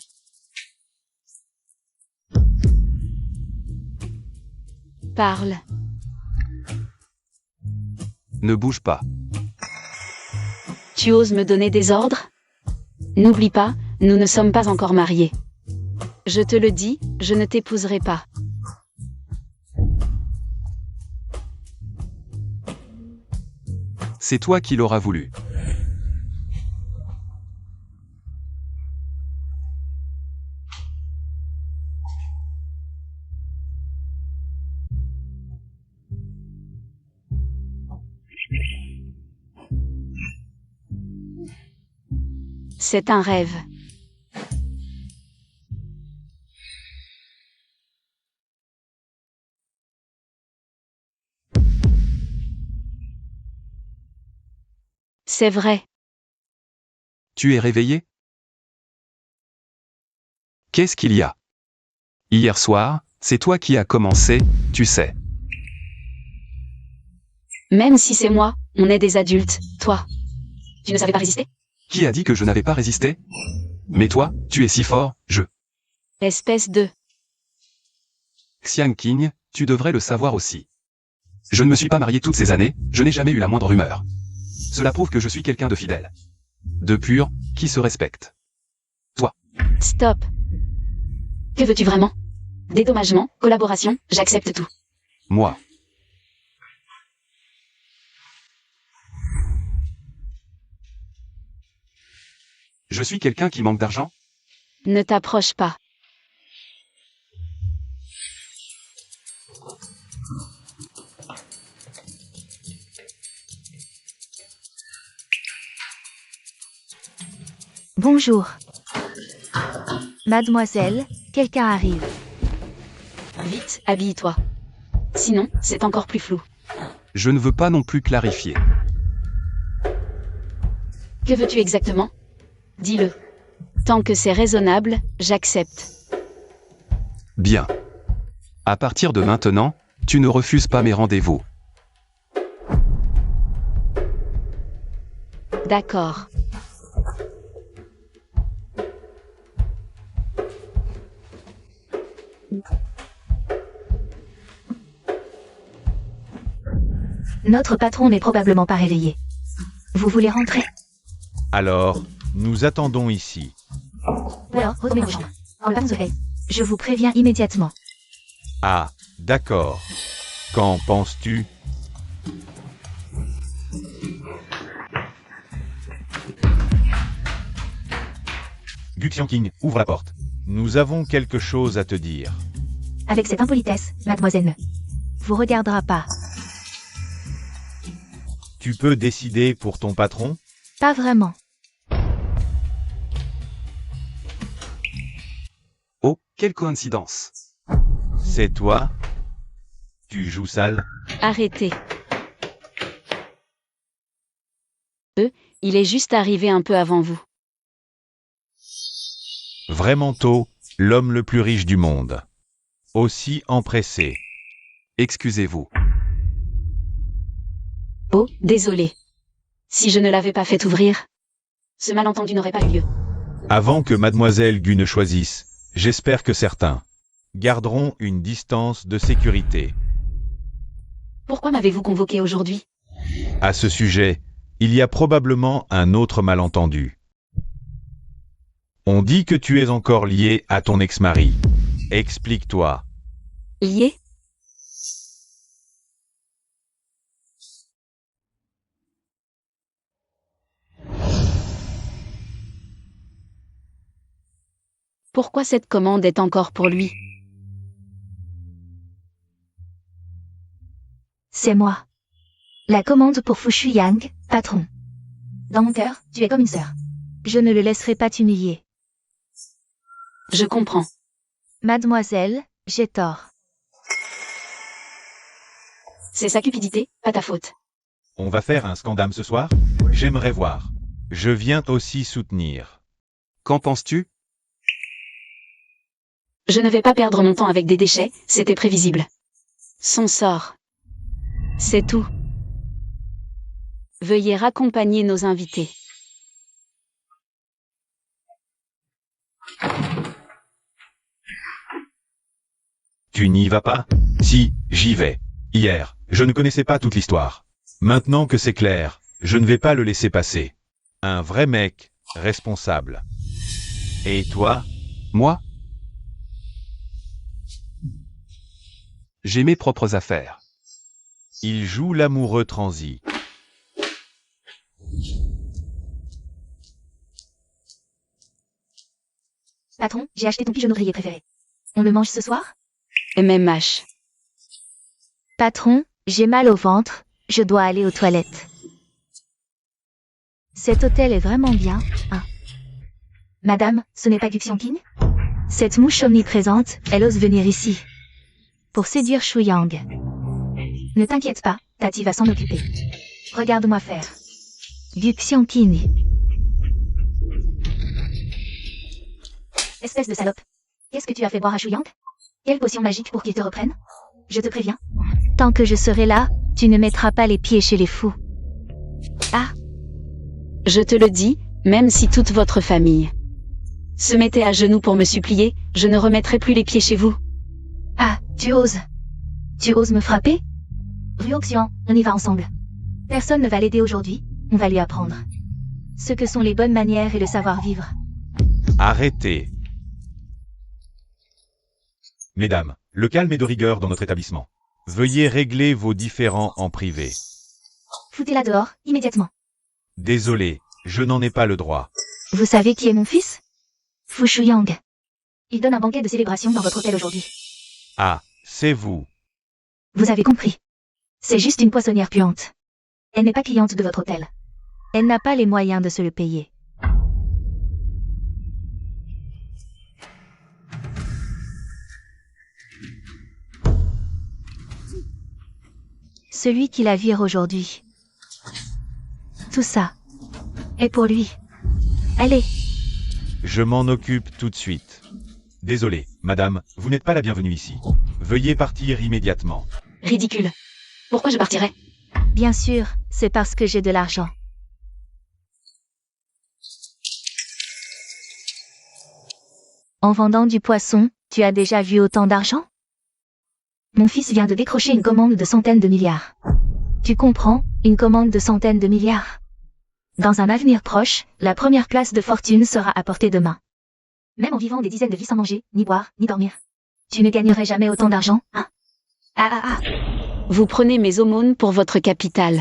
Parle.
Ne bouge pas.
Tu oses me donner des ordres? N'oublie pas, nous ne sommes pas encore mariés. Je te le dis, je ne t'épouserai pas.
C'est toi qui l'auras voulu.
C'est un rêve. C'est vrai.
Tu es réveillé? Qu'est-ce qu'il y a? Hier soir, c'est toi qui as commencé, tu sais.
Même si c'est moi, on est des adultes, toi. Tu ne savais pas résister?
Qui a dit que je n'avais pas résisté? Mais toi, tu es si fort,
Espèce de...
Xiang Qing, tu devrais le savoir aussi. Je ne me suis pas marié toutes ces années, je n'ai jamais eu la moindre rumeur. Cela prouve que je suis quelqu'un de fidèle. De pur, qui se respecte.
Stop. Que veux-tu vraiment? Dédommagement, collaboration, j'accepte tout.
Moi. Je suis quelqu'un qui manque d'argent?
Ne t'approche pas.
Bonjour. Mademoiselle, quelqu'un arrive.
Vite, habille-toi. Sinon, c'est encore plus flou.
Je ne veux pas non plus clarifier.
Que veux-tu exactement? Dis-le. Tant que c'est raisonnable, j'accepte.
Bien. À partir de maintenant, tu ne refuses pas mes rendez-vous.
D'accord.
Notre patron n'est probablement pas réveillé. Vous voulez rentrer?
Alors, nous attendons ici.
Ou alors, retournez vos chambres. En le soleil. Je vous préviens immédiatement.
Ah, d'accord. Qu'en penses-tu? Gu Xiangqing, ouvre la porte. Nous avons quelque chose à te dire.
Avec cette impolitesse, mademoiselle ne vous regardera pas.
Tu peux décider pour ton patron?
Pas vraiment.
Oh, quelle coïncidence.
C'est toi? Tu joues sale?
Arrêtez. Il est juste arrivé un peu avant vous.
Vraiment tôt, l'homme le plus riche du monde. Aussi empressé.
Excusez-vous.
Oh, désolé. Si je ne l'avais pas fait ouvrir, ce malentendu n'aurait pas eu lieu.
Avant que mademoiselle Gu ne choisisse, j'espère que certains garderont une distance de sécurité.
Pourquoi m'avez-vous convoqué aujourd'hui?
À ce sujet, il y a probablement un autre malentendu. On dit que tu es encore lié à ton ex-mari. Explique-toi.
Lié? Pourquoi cette commande est encore pour lui?
C'est moi. La commande pour Fu Shuyang, patron. Dans mon cœur, tu es comme une sœur. Je ne le laisserai pas t'humilier.
Je comprends.
Mademoiselle, j'ai tort.
C'est sa cupidité, pas ta faute.
On va faire un scandale ce soir? J'aimerais voir. Je viens aussi soutenir.
Qu'en penses-tu?
Je ne vais pas perdre mon temps avec des déchets, c'était prévisible. Son sort. C'est tout. Veuillez raccompagner nos invités.
Tu n'y vas pas? Si, j'y vais. Hier, je ne connaissais pas toute l'histoire. Maintenant que c'est clair, je ne vais pas le laisser passer. Un vrai mec, responsable. Et toi?
Moi? J'ai mes propres affaires.
Il joue l'amoureux transi.
Patron, j'ai acheté ton pigeon grillé préféré. On le mange ce soir?
MMH.
Patron, j'ai mal au ventre, je dois aller aux toilettes. Cet hôtel est vraiment bien, hein.
Madame, ce n'est pas du Xiangqing?
Cette mouche omniprésente, elle ose venir ici. Pour séduire Shu Yang.
Ne t'inquiète pas, Tati va s'en occuper. Regarde-moi faire.
Du Xiangqing.
Espèce de salope. Qu'est-ce que tu as fait boire à Shu Yang? Quelle potion magique pour qu'il te reprenne? Je te préviens.
Tant que je serai là, tu ne mettras pas les pieds chez les fous.
Je te le dis, même si toute votre famille se mettait à genoux pour me supplier, je ne remettrai plus les pieds chez vous.
Ah, tu oses. Tu oses me frapper? Ruoxian, on y va ensemble. Personne ne va l'aider aujourd'hui, on va lui apprendre ce que sont les bonnes manières et le savoir-vivre.
Arrêtez. Mesdames, le calme est de rigueur dans notre établissement. Veuillez régler vos différends en privé.
Foutez-la dehors, immédiatement.
Désolé, je n'en ai pas le droit.
Vous savez qui est mon fils? Fu Shuyang. Il donne un banquet de célébration dans votre hôtel aujourd'hui.
Ah, c'est vous.
Vous avez compris. C'est juste une poissonnière puante. Elle n'est pas cliente de votre hôtel.
Elle n'a pas les moyens de se le payer. Celui qui la vire aujourd'hui. Tout ça est pour lui. Allez.
Je m'en occupe tout de suite. Désolé, madame, vous n'êtes pas la bienvenue ici. Veuillez partir immédiatement.
Ridicule. Pourquoi je partirais?
Bien sûr, c'est parce que j'ai de l'argent. En vendant du poisson, tu as déjà vu autant d'argent?
Mon fils vient de décrocher une commande de centaines de milliards.
Tu comprends, une commande de centaines de milliards.
Dans un avenir proche, la première classe de fortune sera à portée de main. Même en vivant des dizaines de vies sans manger, ni boire, ni dormir. Tu ne gagnerais jamais autant d'argent, hein?
Vous prenez mes aumônes pour votre capital.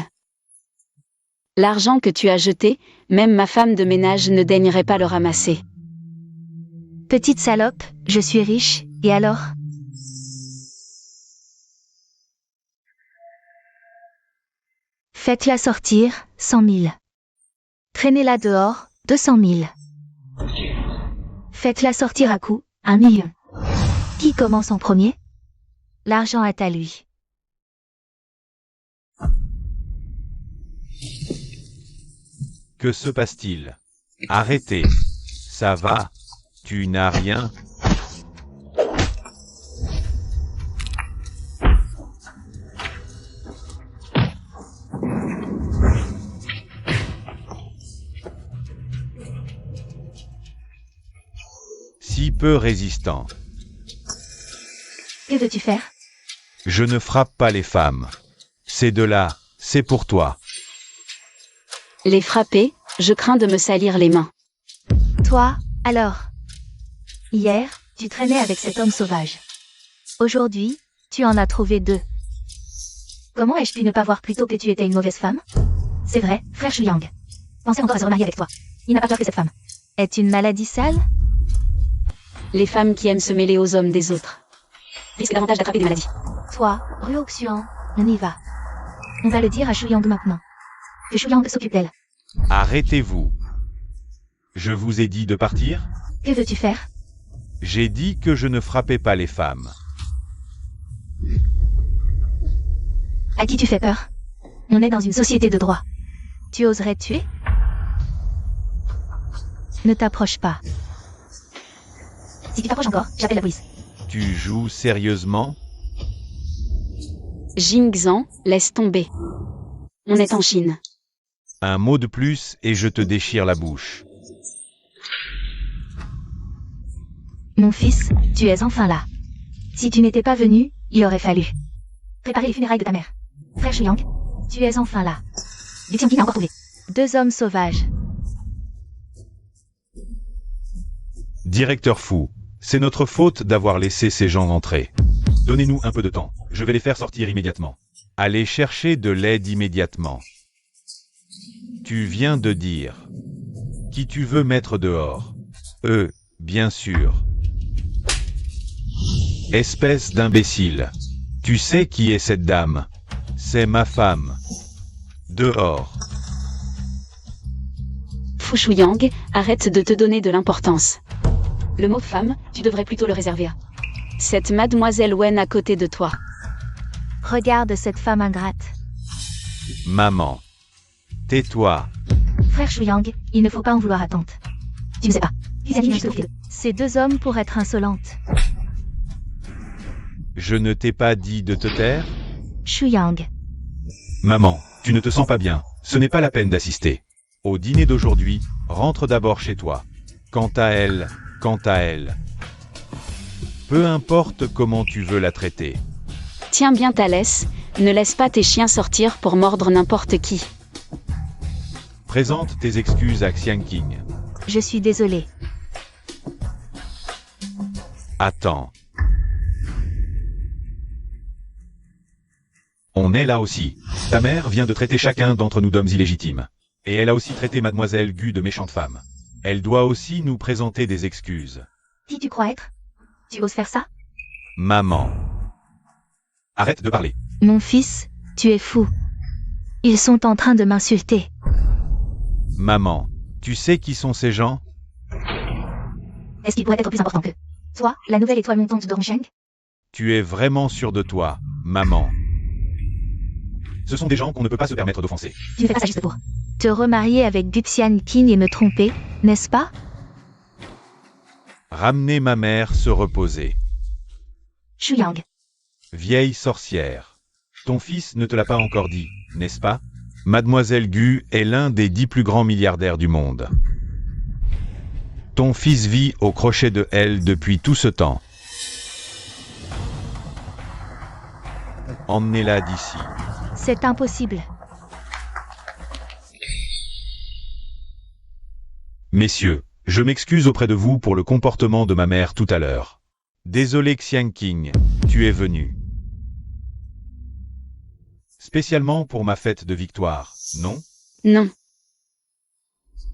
L'argent que tu as jeté, même ma femme de ménage ne daignerait pas le ramasser.
Petite salope, je suis riche, et alors? Faites-la sortir, 100 000. Traînez-la dehors, 200 000. Faites-la sortir à coup, 1 million. Qui commence en premier? L'argent est à lui.
Que se passe-t-il? Arrêtez. Ça va? Tu n'as rien? Si peu résistant.
Que veux-tu faire?
Je ne frappe pas les femmes. Ces deux-là, c'est pour toi.
Les frapper, je crains de me salir les mains.
Toi, alors?
Hier, tu traînais avec cet homme sauvage.
Aujourd'hui, tu en as trouvé 2.
Comment ai-je pu ne pas voir plus tôt que tu étais une mauvaise femme? C'est vrai, frère Shuyang. Pensez encore à se remarier avec toi. Il n'a pas peur que cette femme
est une maladie sale?
Les femmes qui aiment se mêler aux hommes des autres risquent davantage d'attraper des maladies.
Toi, Ruoxian, on y va. On va le dire à Shuyang maintenant. Que Shuyang s'occupe d'elle.
Arrêtez-vous. Je vous ai dit de partir?
Que veux-tu faire?
J'ai dit que je ne frappais pas les femmes.
À qui tu fais peur? On est dans une société de droit.
Tu oserais tuer? Ne t'approche pas.
Si tu t'approches encore, j'appelle la police.
Tu joues sérieusement?
Jingzan, laisse tomber. On est en Chine.
Un mot de plus et je te déchire la bouche.
Mon fils, tu es enfin là. Si tu n'étais pas venu, il aurait fallu préparer les funérailles de ta mère. Frère Shuyang, tu es enfin là. Du Xiangqing a encore trouvé
2 hommes sauvages.
Directeur fou, c'est notre faute d'avoir laissé ces gens entrer. Donnez-nous un peu de temps, je vais les faire sortir immédiatement. Allez chercher de l'aide immédiatement. Tu viens de dire qui tu veux mettre dehors. Bien sûr. Espèce d'imbécile. Tu sais qui est cette dame? C'est ma femme. Dehors.
Fu Shuyang, arrête de te donner de l'importance. Le mot femme, tu devrais plutôt le réserver à cette mademoiselle Wen à côté de toi.
Regarde cette femme ingrate.
Maman. Tais-toi.
Frère Shuyang, il ne faut pas en vouloir à tante. Tu ne sais pas. Vis-à-vis juste de
Ces deux hommes pour être insolentes.
Je ne t'ai pas dit de te taire?
Shuyang.
Maman, tu ne te sens pas bien. Ce n'est pas la peine d'assister. Au dîner d'aujourd'hui, rentre d'abord chez toi. Quant à elle, peu importe comment tu veux la traiter.
Tiens bien ta laisse, ne laisse pas tes chiens sortir pour mordre n'importe qui.
Présente tes excuses à Xiang Qing.
Je suis désolée.
Attends. On est là aussi. Ta mère vient de traiter chacun d'entre nous d'hommes illégitimes. Et elle a aussi traité mademoiselle Gu de méchante femme. Elle doit aussi nous présenter des excuses.
Qui tu crois être? Tu oses faire ça?
Maman. Arrête de parler.
Mon fils, tu es fou. Ils sont en train de m'insulter.
Maman, tu sais qui sont ces gens?
Est-ce qu'il pourrait être plus important que toi, la nouvelle étoile montante de Rongsheng?
Tu es vraiment sûr de toi, maman? Ce sont des gens qu'on ne peut pas se permettre d'offenser.
Tu ne fais pas ça juste pour
Te remarier avec Gu Xianqing et me tromper, n'est-ce pas?
Ramener ma mère se reposer.
Shuyang.
Vieille sorcière. Ton fils ne te l'a pas encore dit, n'est-ce pas? Mademoiselle Gu est l'un des 10 plus grands milliardaires du monde. Ton fils vit au crochet de elle depuis tout ce temps. Emmenez-la d'ici.
C'est impossible.
Messieurs, je m'excuse auprès de vous pour le comportement de ma mère tout à l'heure. Désolé Xiang Qing, tu es venu. Spécialement pour ma fête de victoire, non?
Non.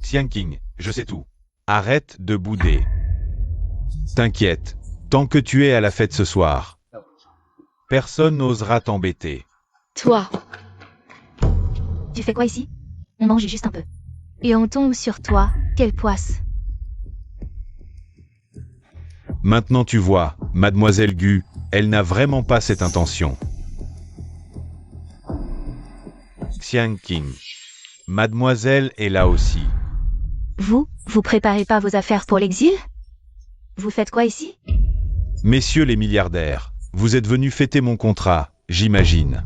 Xiang Qing, je sais tout. Arrête de bouder. T'inquiète, tant que tu es à la fête ce soir, personne n'osera t'embêter.
Toi.
Tu fais quoi ici? On mange juste un peu.
Et on tombe sur toi, quelle poisse.
Maintenant tu vois, mademoiselle Gu, elle n'a vraiment pas cette intention. Xiang Qing. Mademoiselle est là aussi.
Vous préparez pas vos affaires pour l'exil?
Vous faites quoi ici?
Messieurs les milliardaires, vous êtes venus fêter mon contrat, j'imagine.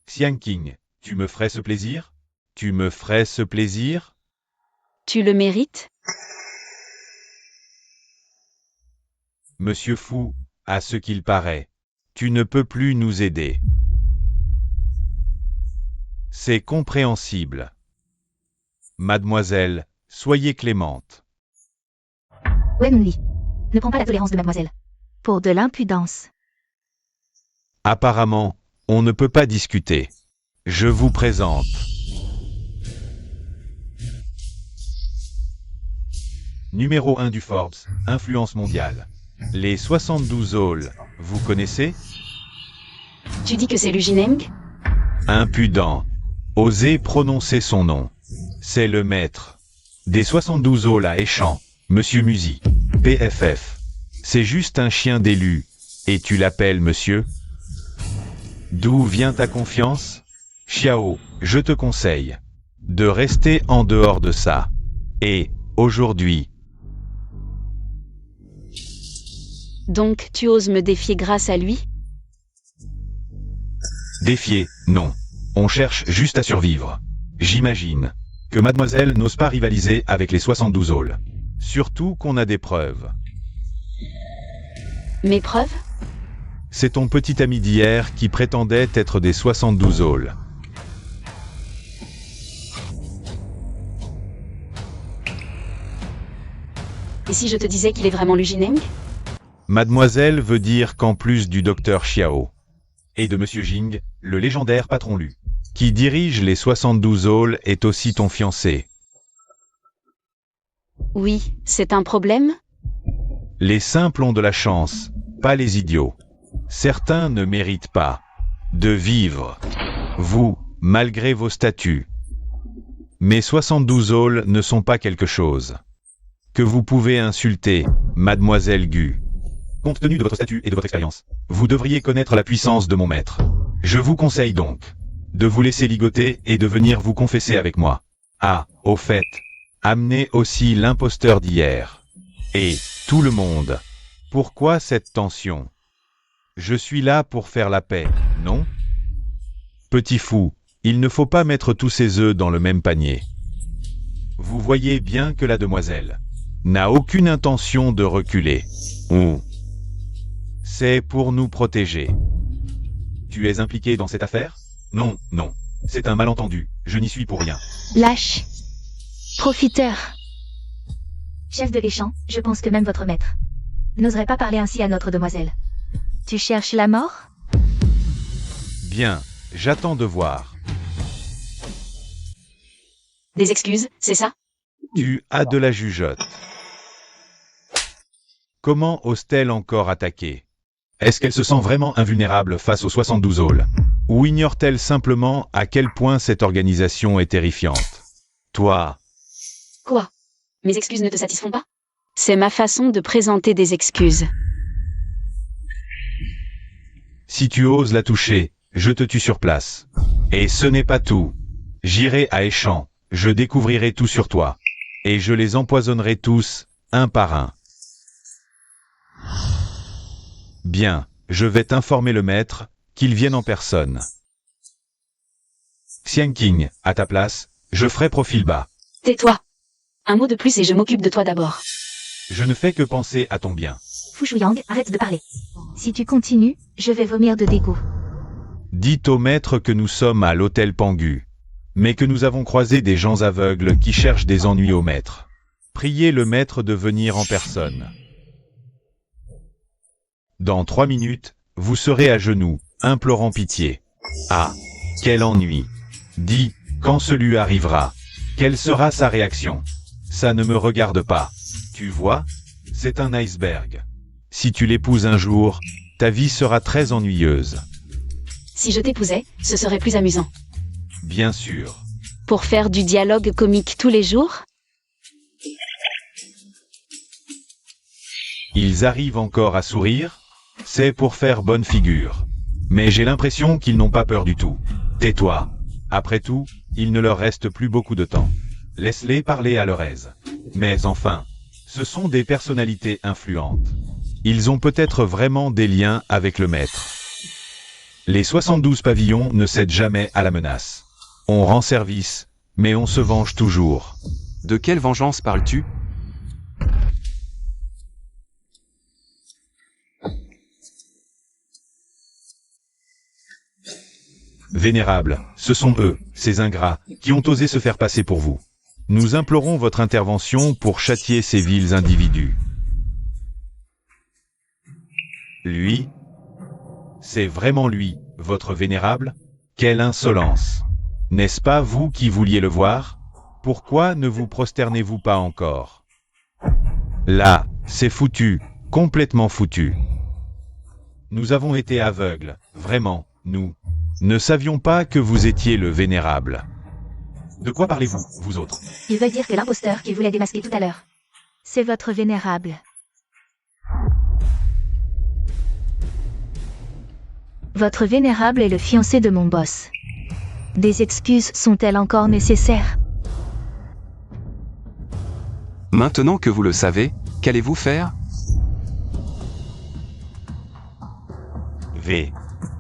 Xiang Qing, tu me ferais ce plaisir? Tu me ferais ce plaisir?
Tu le mérites?
Monsieur Fu, à ce qu'il paraît, tu ne peux plus nous aider. C'est compréhensible. Mademoiselle, soyez clémente.
Wenli. Ne prends pas la tolérance de mademoiselle.
Pour de l'impudence.
Apparemment, on ne peut pas discuter. Je vous présente. Numéro 1 du Forbes, influence mondiale. Les 72 halls, vous connaissez?
Tu dis que c'est Lu Jineng?
Impudent. Osez prononcer son nom. C'est le maître des 72 halls à Échamps, Monsieur Musi. PFF. C'est juste un chien d'élu. Et tu l'appelles monsieur? D'où vient ta confiance? Xiao, je te conseille de rester en dehors de ça. Et, aujourd'hui,
Donc tu oses me défier grâce à lui?
défier, non. On cherche juste à survivre. J'imagine que mademoiselle n'ose pas rivaliser avec les 72 halls. Surtout qu'on a des preuves.
Mes preuves?
C'est ton petit ami d'hier qui prétendait être des 72 halls.
Et si je te disais qu'il est vraiment Lu Jineng?
Mademoiselle veut dire qu'en plus du docteur Xiao et de Monsieur Jing, le légendaire patron Lu, qui dirige les 72 halls est aussi ton fiancé.
Oui, c'est un problème?
Les simples ont de la chance, pas les idiots. Certains ne méritent pas de vivre. Vous, malgré vos statuts. Mais 72 halls ne sont pas quelque chose que vous pouvez insulter, mademoiselle Gu. Compte tenu de votre statut et de votre expérience, vous devriez connaître la puissance de mon maître. Je vous conseille donc de vous laisser ligoter et de venir vous confesser avec moi. Ah, au fait, amenez aussi l'imposteur d'hier. Et tout le monde. Pourquoi cette tension? Je suis là pour faire la paix, non? Petit fou, il ne faut pas mettre tous ses œufs dans le même panier. Vous voyez bien que la demoiselle n'a aucune intention de reculer. C'est pour nous protéger. Tu es impliqué dans cette affaire? Non, non. C'est un malentendu. Je n'y suis pour rien.
Lâche. Profiteur. Chef de l'échange, je pense que même votre maître n'oserait pas parler ainsi à notre demoiselle. Tu cherches la mort?
Bien, j'attends de voir.
Des excuses, c'est ça?
Tu as de la jugeote. Comment ose-t-elle encore attaquer? Est-ce qu'elle se sent vraiment invulnérable face aux 72 halls? Ou ignore-t-elle simplement à quel point cette organisation est terrifiante? Toi,
Quoi? Mes excuses ne te satisfont pas? C'est ma façon de présenter des excuses.
si tu oses la toucher, je te tue sur place. Et ce n'est pas tout. J'irai à Échamps, je découvrirai tout sur toi. Et je les empoisonnerai tous, un par un. Bien, je vais t'informer le maître, qu'il vienne en personne. Xiang King, à ta place, je ferai profil bas.
Tais-toi. Un mot de plus et je m'occupe de toi d'abord.
Je ne fais que penser à ton bien.
Fu Shuyang, arrête de parler. Si tu continues, je vais vomir de dégoût.
Dites au maître que nous sommes à l'hôtel Pangu, mais que nous avons croisé des gens aveugles qui cherchent des ennuis au maître. Priez le maître de venir en personne. Dans 3 minutes, vous serez à genoux, implorant pitié. Ah, quel ennui. Dis, quand ce lui arrivera, quelle sera sa réaction? Ça ne me regarde pas. Tu vois, c'est un iceberg. Si tu l'épouses un jour, ta vie sera très ennuyeuse.
Si je t'épousais, ce serait plus amusant.
Bien sûr.
Pour faire du dialogue comique tous les jours?
Ils arrivent encore à sourire? C'est pour faire bonne figure. Mais j'ai l'impression qu'ils n'ont pas peur du tout. Tais-toi. Après tout, il ne leur reste plus beaucoup de temps. Laisse-les parler à leur aise. Mais enfin, ce sont des personnalités influentes. Ils ont peut-être vraiment des liens avec le maître. Les 72 pavillons ne cèdent jamais à la menace. On rend service, mais on se venge toujours.
De quelle vengeance parles-tu?
Vénérables, ce sont eux, ces ingrats, qui ont osé se faire passer pour vous. Nous implorons votre intervention pour châtier ces vils individus. Lui? C'est vraiment lui, votre vénérable? Quelle insolence! N'est-ce pas vous qui vouliez le voir? Pourquoi ne vous prosternez-vous pas encore? Là, c'est foutu, complètement foutu. Nous avons été aveugles, vraiment, nous. Ne savions pas que vous étiez le vénérable. De quoi parlez-vous, vous autres?
Il veut dire que l'imposteur qu'il voulait démasquer tout à l'heure, c'est votre vénérable. Votre vénérable est le fiancé de mon boss. Des excuses sont-elles encore nécessaires?
Maintenant que vous le savez, qu'allez-vous faire?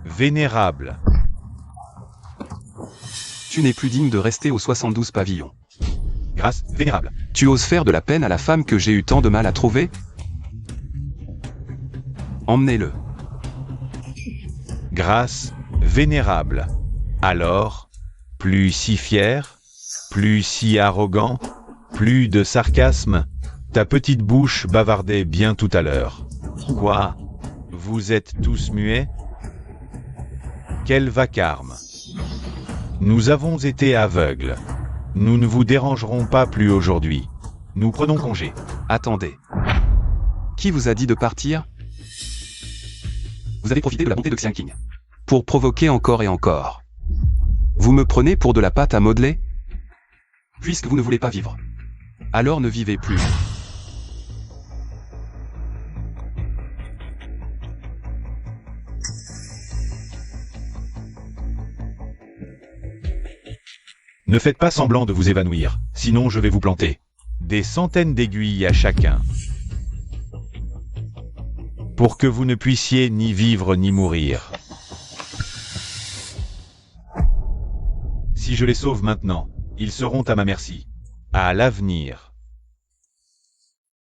Vénérable.
Tu n'es plus digne de rester aux 72 pavillons.
Grâce, vénérable.
Tu oses faire de la peine à la femme que j'ai eu tant de mal à trouver? Emmenez-le.
Grâce, vénérable. Alors, plus si fier, plus si arrogant, plus de sarcasme, ta petite bouche bavardait bien tout à l'heure. Quoi? Vous êtes tous muets? Quel vacarme! Nous avons été aveugles. Nous ne vous dérangerons pas plus aujourd'hui. Nous prenons congé.
Attendez. Qui vous a dit de partir? Vous avez profité de la bonté de Xian King pour provoquer encore et encore. Vous me prenez pour de la pâte à modeler? Puisque vous ne voulez pas vivre, alors ne vivez plus.
Ne faites pas semblant de vous évanouir, sinon je vais vous planter. Des centaines d'aiguilles à chacun. Pour que vous ne puissiez ni vivre ni mourir. Si je les sauve maintenant, ils seront à ma merci. À l'avenir.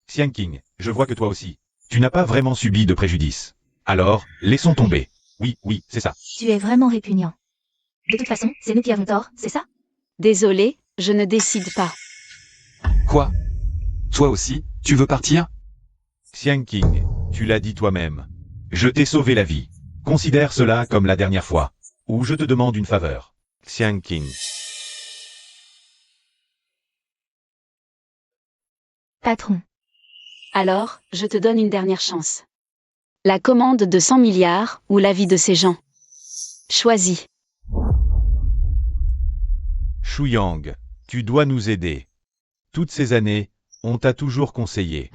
Xian King, je vois que toi aussi. Tu n'as pas vraiment subi de préjudice. Alors, laissons tomber. Oui, c'est ça.
Tu es vraiment répugnant. De toute façon, c'est nous qui avons tort, c'est ça?
Désolé, je ne décide pas.
Quoi? Toi aussi, tu veux partir?
Xian King, tu l'as dit toi-même. Je t'ai sauvé la vie. Considère cela comme la dernière fois. Ou je te demande une faveur. Xian King.
Patron.
Alors, je te donne une dernière chance. La commande de 100 milliards ou la vie de ces gens. Choisis.
Shuyang, tu dois nous aider. Toutes ces années, on t'a toujours conseillé.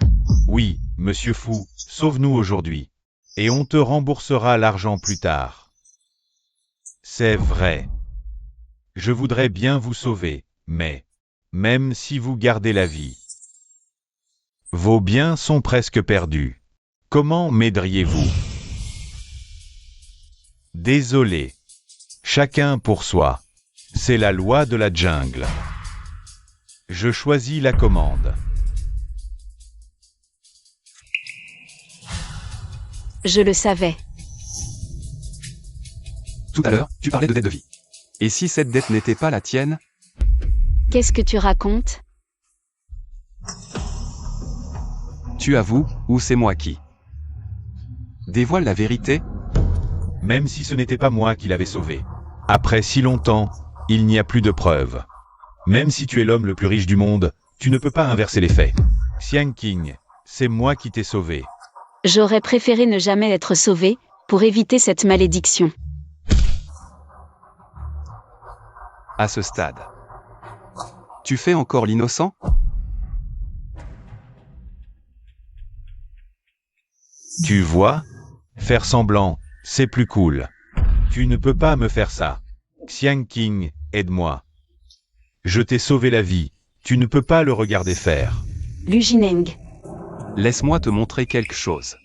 Oui, monsieur Fu, sauve-nous aujourd'hui. Et on te remboursera l'argent plus tard. C'est vrai. Je voudrais bien vous sauver, mais, même si vous gardez la vie, vos biens sont presque perdus. Comment m'aideriez-vous? Désolé. Chacun pour soi. C'est la loi de la jungle. Je choisis la commande.
Je le savais.
Tout à l'heure, tu parlais de dette de vie. Et si cette dette n'était pas la tienne?
Qu'est-ce que tu racontes?
Tu avoues, ou c'est moi qui dévoile la vérité?
Même si ce n'était pas moi qui l'avais sauvé. Après si longtemps, il n'y a plus de preuves. Même si tu es l'homme le plus riche du monde, tu ne peux pas inverser les faits. Xian King, c'est moi qui t'ai sauvé.
J'aurais préféré ne jamais être sauvé, pour éviter cette malédiction.
À ce stade, tu fais encore l'innocent?
Tu vois? Faire semblant, c'est plus cool. Tu ne peux pas me faire ça. Xian King, aide-moi. Je t'ai sauvé la vie. Tu ne peux pas le regarder faire.
Lu Jineng.
Laisse-moi te montrer quelque chose.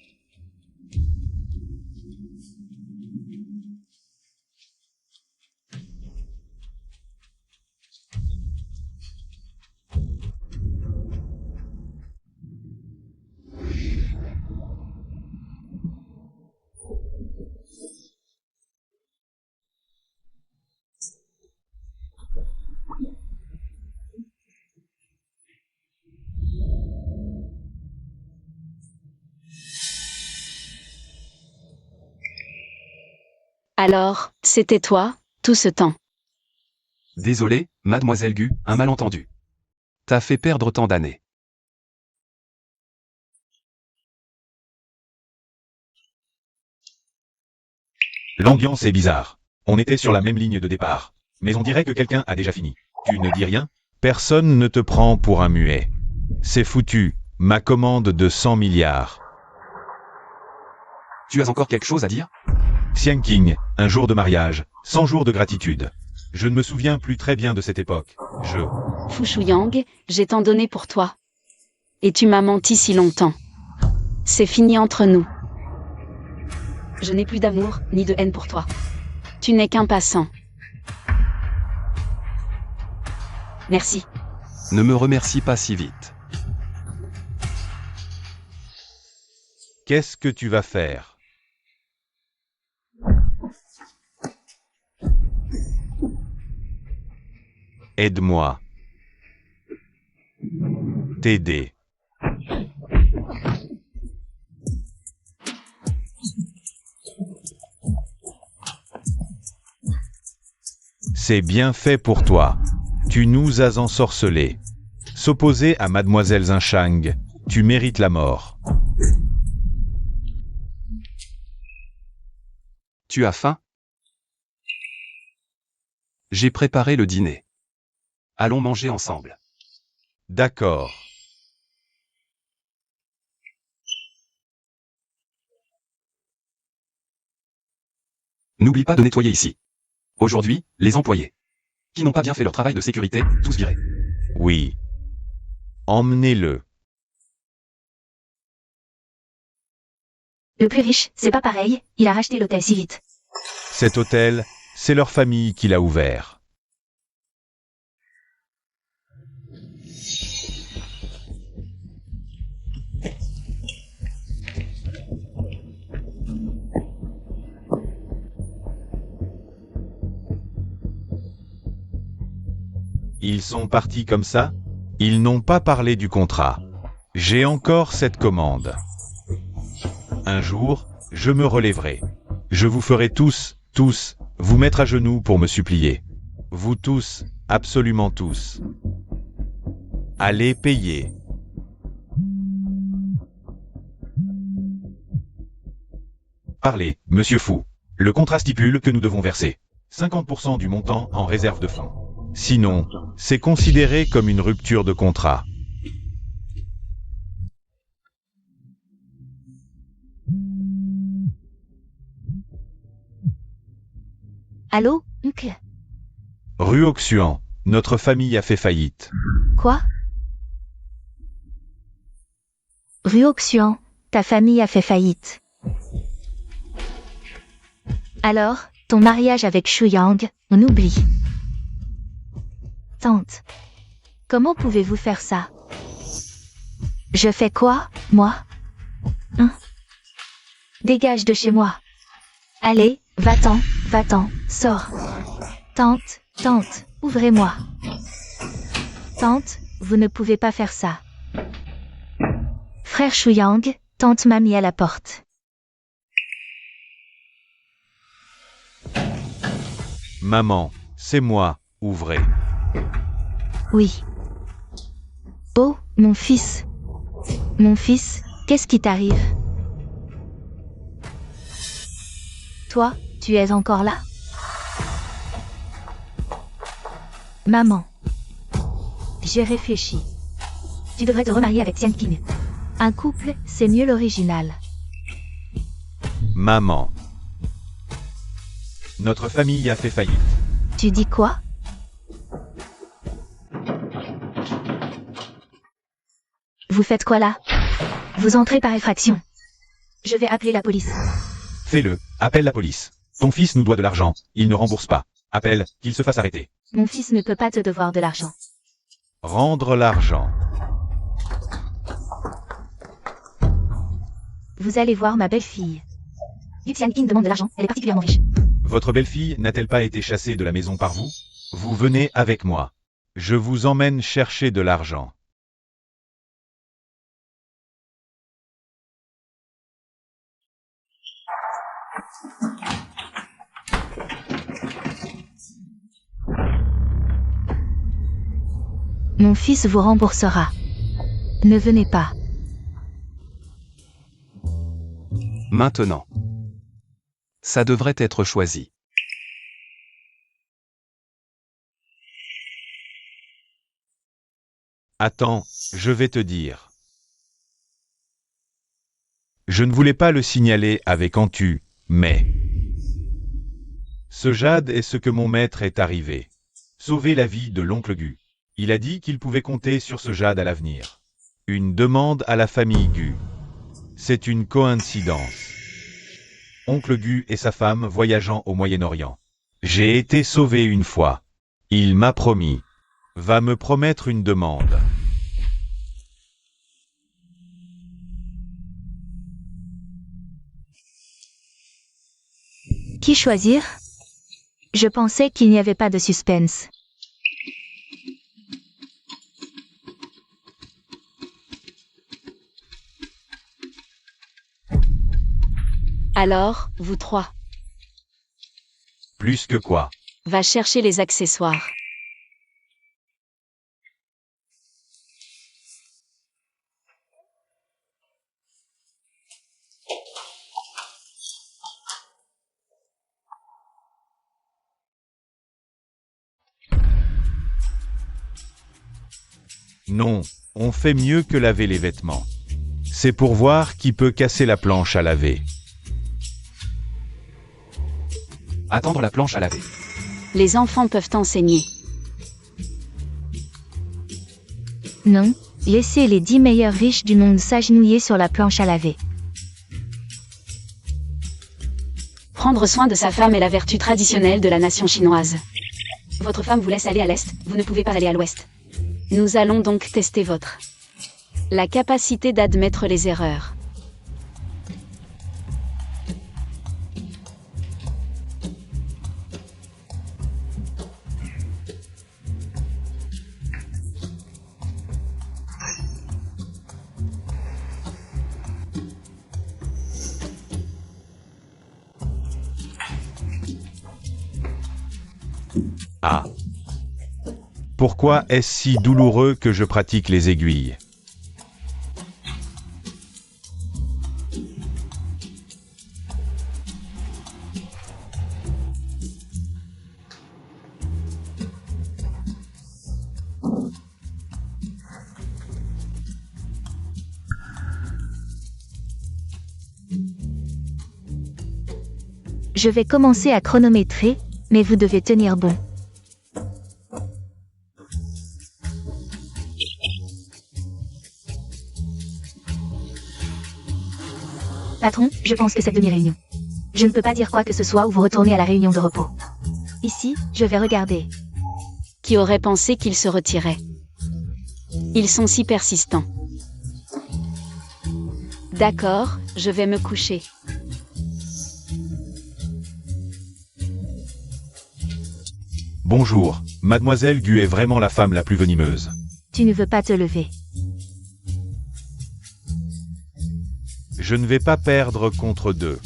Alors, c'était toi, tout ce temps.
Désolé, mademoiselle Gu, un malentendu. T'as fait perdre tant d'années.
L'ambiance est bizarre. On était sur la même ligne de départ. Mais on dirait que quelqu'un a déjà fini. Tu ne dis rien? Personne ne te prend pour un muet. C'est foutu. Ma commande de 100 milliards.
Tu as encore quelque chose à dire?
Xian King, un jour de mariage, 100 jours de gratitude. Je ne me souviens plus très bien de cette époque.
Fu Shuyang, j'ai tant donné pour toi. Et tu m'as menti si longtemps. C'est fini entre nous. Je n'ai plus d'amour, ni de haine pour toi. Tu n'es qu'un passant. Merci.
Ne me remercie pas si vite.
Qu'est-ce que tu vas faire? Aide-moi. T'aider. C'est bien fait pour toi. Tu nous as ensorcelés. S'opposer à Mademoiselle Zinchang, tu mérites la mort.
Tu as faim? J'ai préparé le dîner. Allons manger ensemble.
D'accord.
N'oublie pas de nettoyer ici. Aujourd'hui, les employés qui n'ont pas bien fait leur travail de sécurité, tous virés.
Oui. Emmenez-le.
Le plus riche, c'est pas pareil, il a racheté l'hôtel si vite.
Cet hôtel, c'est leur famille qui l'a ouvert. Ils sont partis comme ça? Ils n'ont pas parlé du contrat. J'ai encore cette commande. Un jour, je me relèverai. Je vous ferai tous, vous mettre à genoux pour me supplier. Vous tous, absolument tous. Allez payer. Parlez, monsieur Fou. Le contrat stipule que nous devons verser 50% du montant en réserve de fonds. Sinon, c'est considéré comme une rupture de contrat.
Allô, Uncle?
Rue Oxuan, notre famille a fait faillite.
Quoi? Rue Oxuan, ta famille a fait faillite. Alors, ton mariage avec Shu Yang, on oublie. Tante, comment pouvez-vous faire ça? Je fais quoi, moi? Hein? Dégage de chez moi. Allez, va-t'en, sors. Tante, ouvrez-moi. Tante, vous ne pouvez pas faire ça. Frère Shu Yang, tante m'a mis à la porte.
Maman, c'est moi, ouvrez.
Oui. Oh, mon fils. Mon fils, qu'est-ce qui t'arrive? Toi, tu es encore là? Maman. J'ai réfléchi. Tu devrais te remarier avec Xian Qing. Un couple, c'est mieux l'original.
Maman. Notre famille a fait faillite.
Tu dis quoi? Vous faites quoi là? Vous entrez par effraction. Je vais appeler la police.
Fais-le, appelle la police. Ton fils nous doit de l'argent, il ne rembourse pas. Appelle, qu'il se fasse arrêter.
Mon fils ne peut pas te devoir de l'argent.
Rendre l'argent.
Vous allez voir ma belle-fille. Xian Qing demande de l'argent, elle est particulièrement riche.
Votre belle-fille n'a-t-elle pas été chassée de la maison par vous? Vous venez avec moi. Je vous emmène chercher de l'argent.
Mon fils vous remboursera. Ne venez pas.
Maintenant. Ça devrait être choisi.
Attends, je vais te dire. Je ne voulais pas le signaler avec Antu, mais... Ce jade est ce que mon maître est arrivé. Sauver la vie de l'oncle Gu. Il a dit qu'il pouvait compter sur ce jade à l'avenir. Une demande à la famille Gu. C'est une coïncidence. Oncle Gu et sa femme voyageant au Moyen-Orient. J'ai été sauvé une fois. Il m'a promis. Va me promettre une demande.
Qui choisir? Je pensais qu'il n'y avait pas de suspense.
Alors, vous trois.
Plus que quoi?
Va chercher les accessoires.
Non, on fait mieux que laver les vêtements. C'est pour voir qui peut casser la planche à laver.
Attendre la planche à laver.
Les enfants peuvent enseigner.
Non, laissez les 10 meilleurs riches du monde s'agenouiller sur la planche à laver.
Prendre soin de sa femme est la vertu traditionnelle de la nation chinoise. Votre femme vous laisse aller à l'est, vous ne pouvez pas aller à l'ouest. Nous allons donc tester la capacité d'admettre les erreurs.
Ah. Pourquoi est-ce si douloureux que je pratique les aiguilles?
Je vais commencer à chronométrer, mais vous devez tenir bon.
Patron, je pense que c'est demi-réunion. Je ne peux pas dire quoi que ce soit ou vous retournez à la réunion de repos.
Ici, je vais regarder.
Qui aurait pensé qu'ils se retiraient? Ils sont si persistants. D'accord, je vais me coucher.
Bonjour, Mademoiselle Gu est vraiment la femme la plus venimeuse.
Tu ne veux pas te lever.
Je ne vais pas perdre contre deux.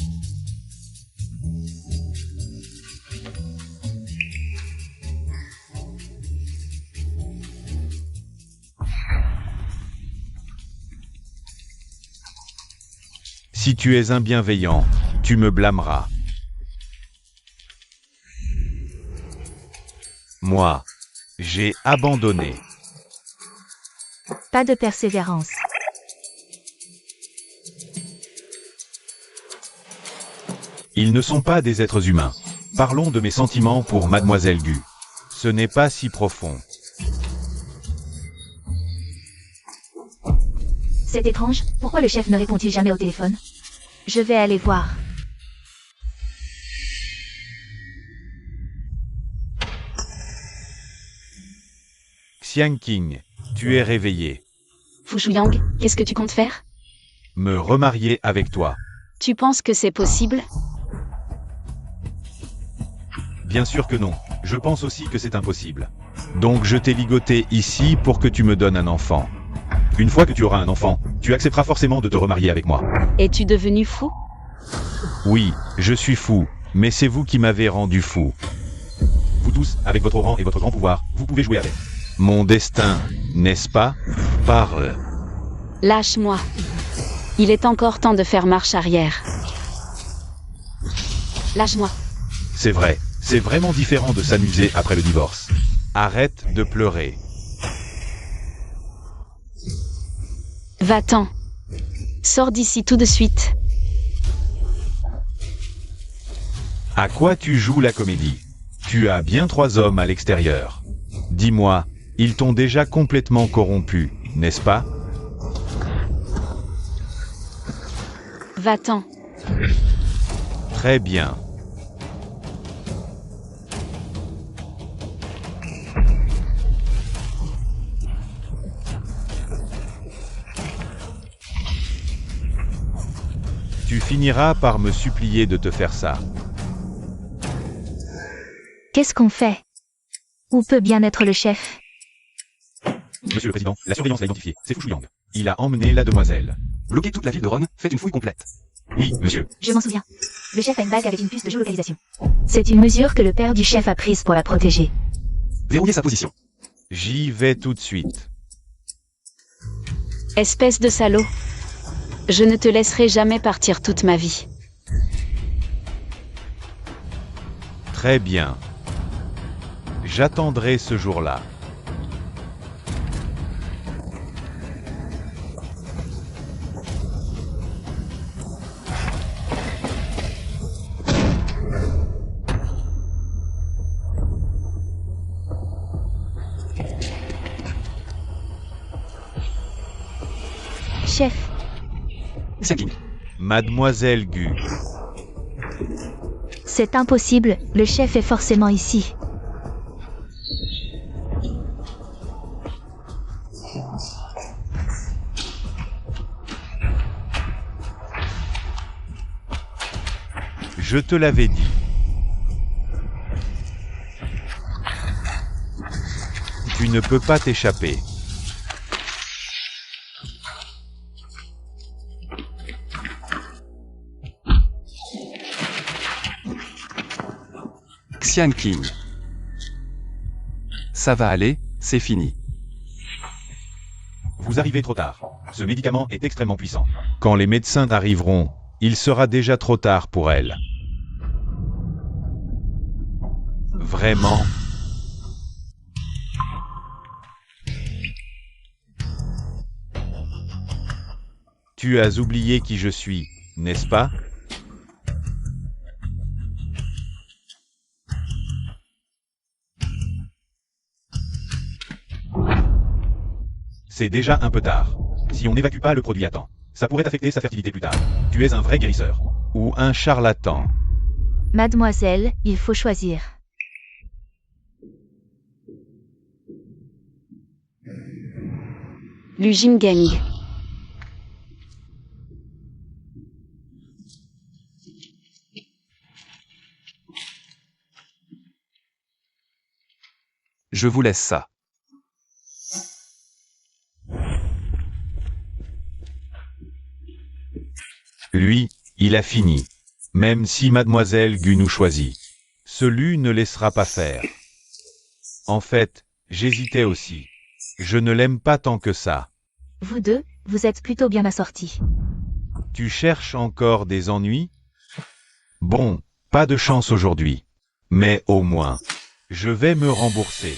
Si tu es un bienveillant, tu me blâmeras. Moi, j'ai abandonné.
Pas de persévérance.
Ils ne sont pas des êtres humains. Parlons de mes sentiments pour Mademoiselle Gu. Ce n'est pas si profond.
C'est étrange, pourquoi le chef ne répond-il jamais au téléphone?
Je vais aller voir.
Xiang Qing, tu es réveillé.
Fu Shuyang, qu'est-ce que tu comptes faire?
Me remarier avec toi.
Tu penses que c'est possible?
Bien sûr que non. Je pense aussi que c'est impossible. Donc je t'ai ligoté ici pour que tu me donnes un enfant. Une fois que tu auras un enfant, tu accepteras forcément de te remarier avec moi.
Es-tu devenu fou?
Oui, je suis fou, mais c'est vous qui m'avez rendu fou. Vous tous, avec votre rang et votre grand pouvoir, vous pouvez jouer avec mon destin, n'est-ce pas? Parle.
Lâche-moi. Il est encore temps de faire marche arrière. Lâche-moi.
C'est vrai, c'est vraiment différent de s'amuser après le divorce. Arrête de pleurer.
Va-t'en. Sors d'ici tout de suite.
À quoi tu joues la comédie? Tu as bien 3 hommes à l'extérieur. Dis-moi, ils t'ont déjà complètement corrompu, n'est-ce pas?
Va-t'en.
Très bien. Tu finiras par me supplier de te faire ça.
Qu'est-ce qu'on fait? Où peut bien être le chef?
Monsieur le Président, la surveillance l'a identifié, c'est Fu Shuyang. Il a emmené la demoiselle.
Bloquez toute la ville de Ron, faites une fouille complète.
Oui, monsieur.
Je m'en souviens. Le chef a une bague avec une puce de géolocalisation.
C'est une mesure que le père du chef a prise pour la protéger.
Verrouillez sa position.
J'y vais tout de suite.
Espèce de salaud. Je ne te laisserai jamais partir toute ma vie.
Très bien. J'attendrai ce jour-là.
Chef,
Xian King.
Mademoiselle Gu.
c'est impossible, le chef est forcément ici.
Je te l'avais dit. Tu ne peux pas t'échapper.
Xian King. Ça va aller, c'est fini.
Vous arrivez trop tard. Ce médicament est extrêmement puissant. Quand les médecins arriveront, il sera déjà trop tard pour elle. Vraiment? Tu as oublié qui je suis, n'est-ce pas? C'est déjà un peu tard. Si on n'évacue pas le produit à temps, ça pourrait affecter sa fertilité plus tard. Tu es un vrai guérisseur. Ou un charlatan.
Mademoiselle, il faut choisir.
Lu Jingeng.
Je vous laisse ça.
Lui, il a fini. Même si Mademoiselle Gu nous choisit. Celui ne laissera pas faire. En fait, j'hésitais aussi. Je ne l'aime pas tant que ça.
Vous deux, vous êtes plutôt bien assortis.
Tu cherches encore des ennuis? Bon, pas de chance aujourd'hui. Mais au moins, je vais me rembourser.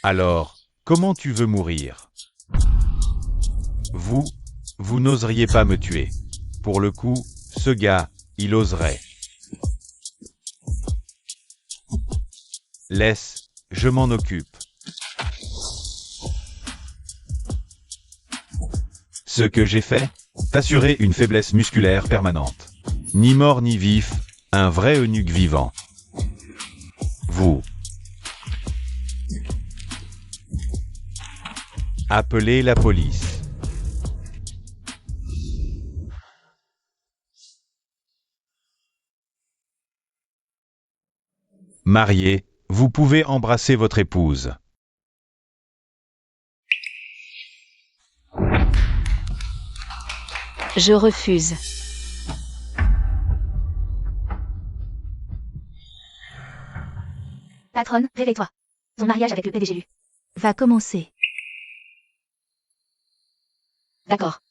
Alors, comment tu veux mourir? Vous n'oseriez pas me tuer. Pour le coup, ce gars, il oserait. Laisse, je m'en occupe. Ce que j'ai fait, t'assurer une faiblesse musculaire permanente. Ni mort ni vif, un vrai eunuque vivant. Vous. Appelez la police. Marié, vous pouvez embrasser votre épouse.
Je refuse.
Patronne, réveille-toi. Ton mariage avec le PDG Lu.
Va commencer.
D'accord.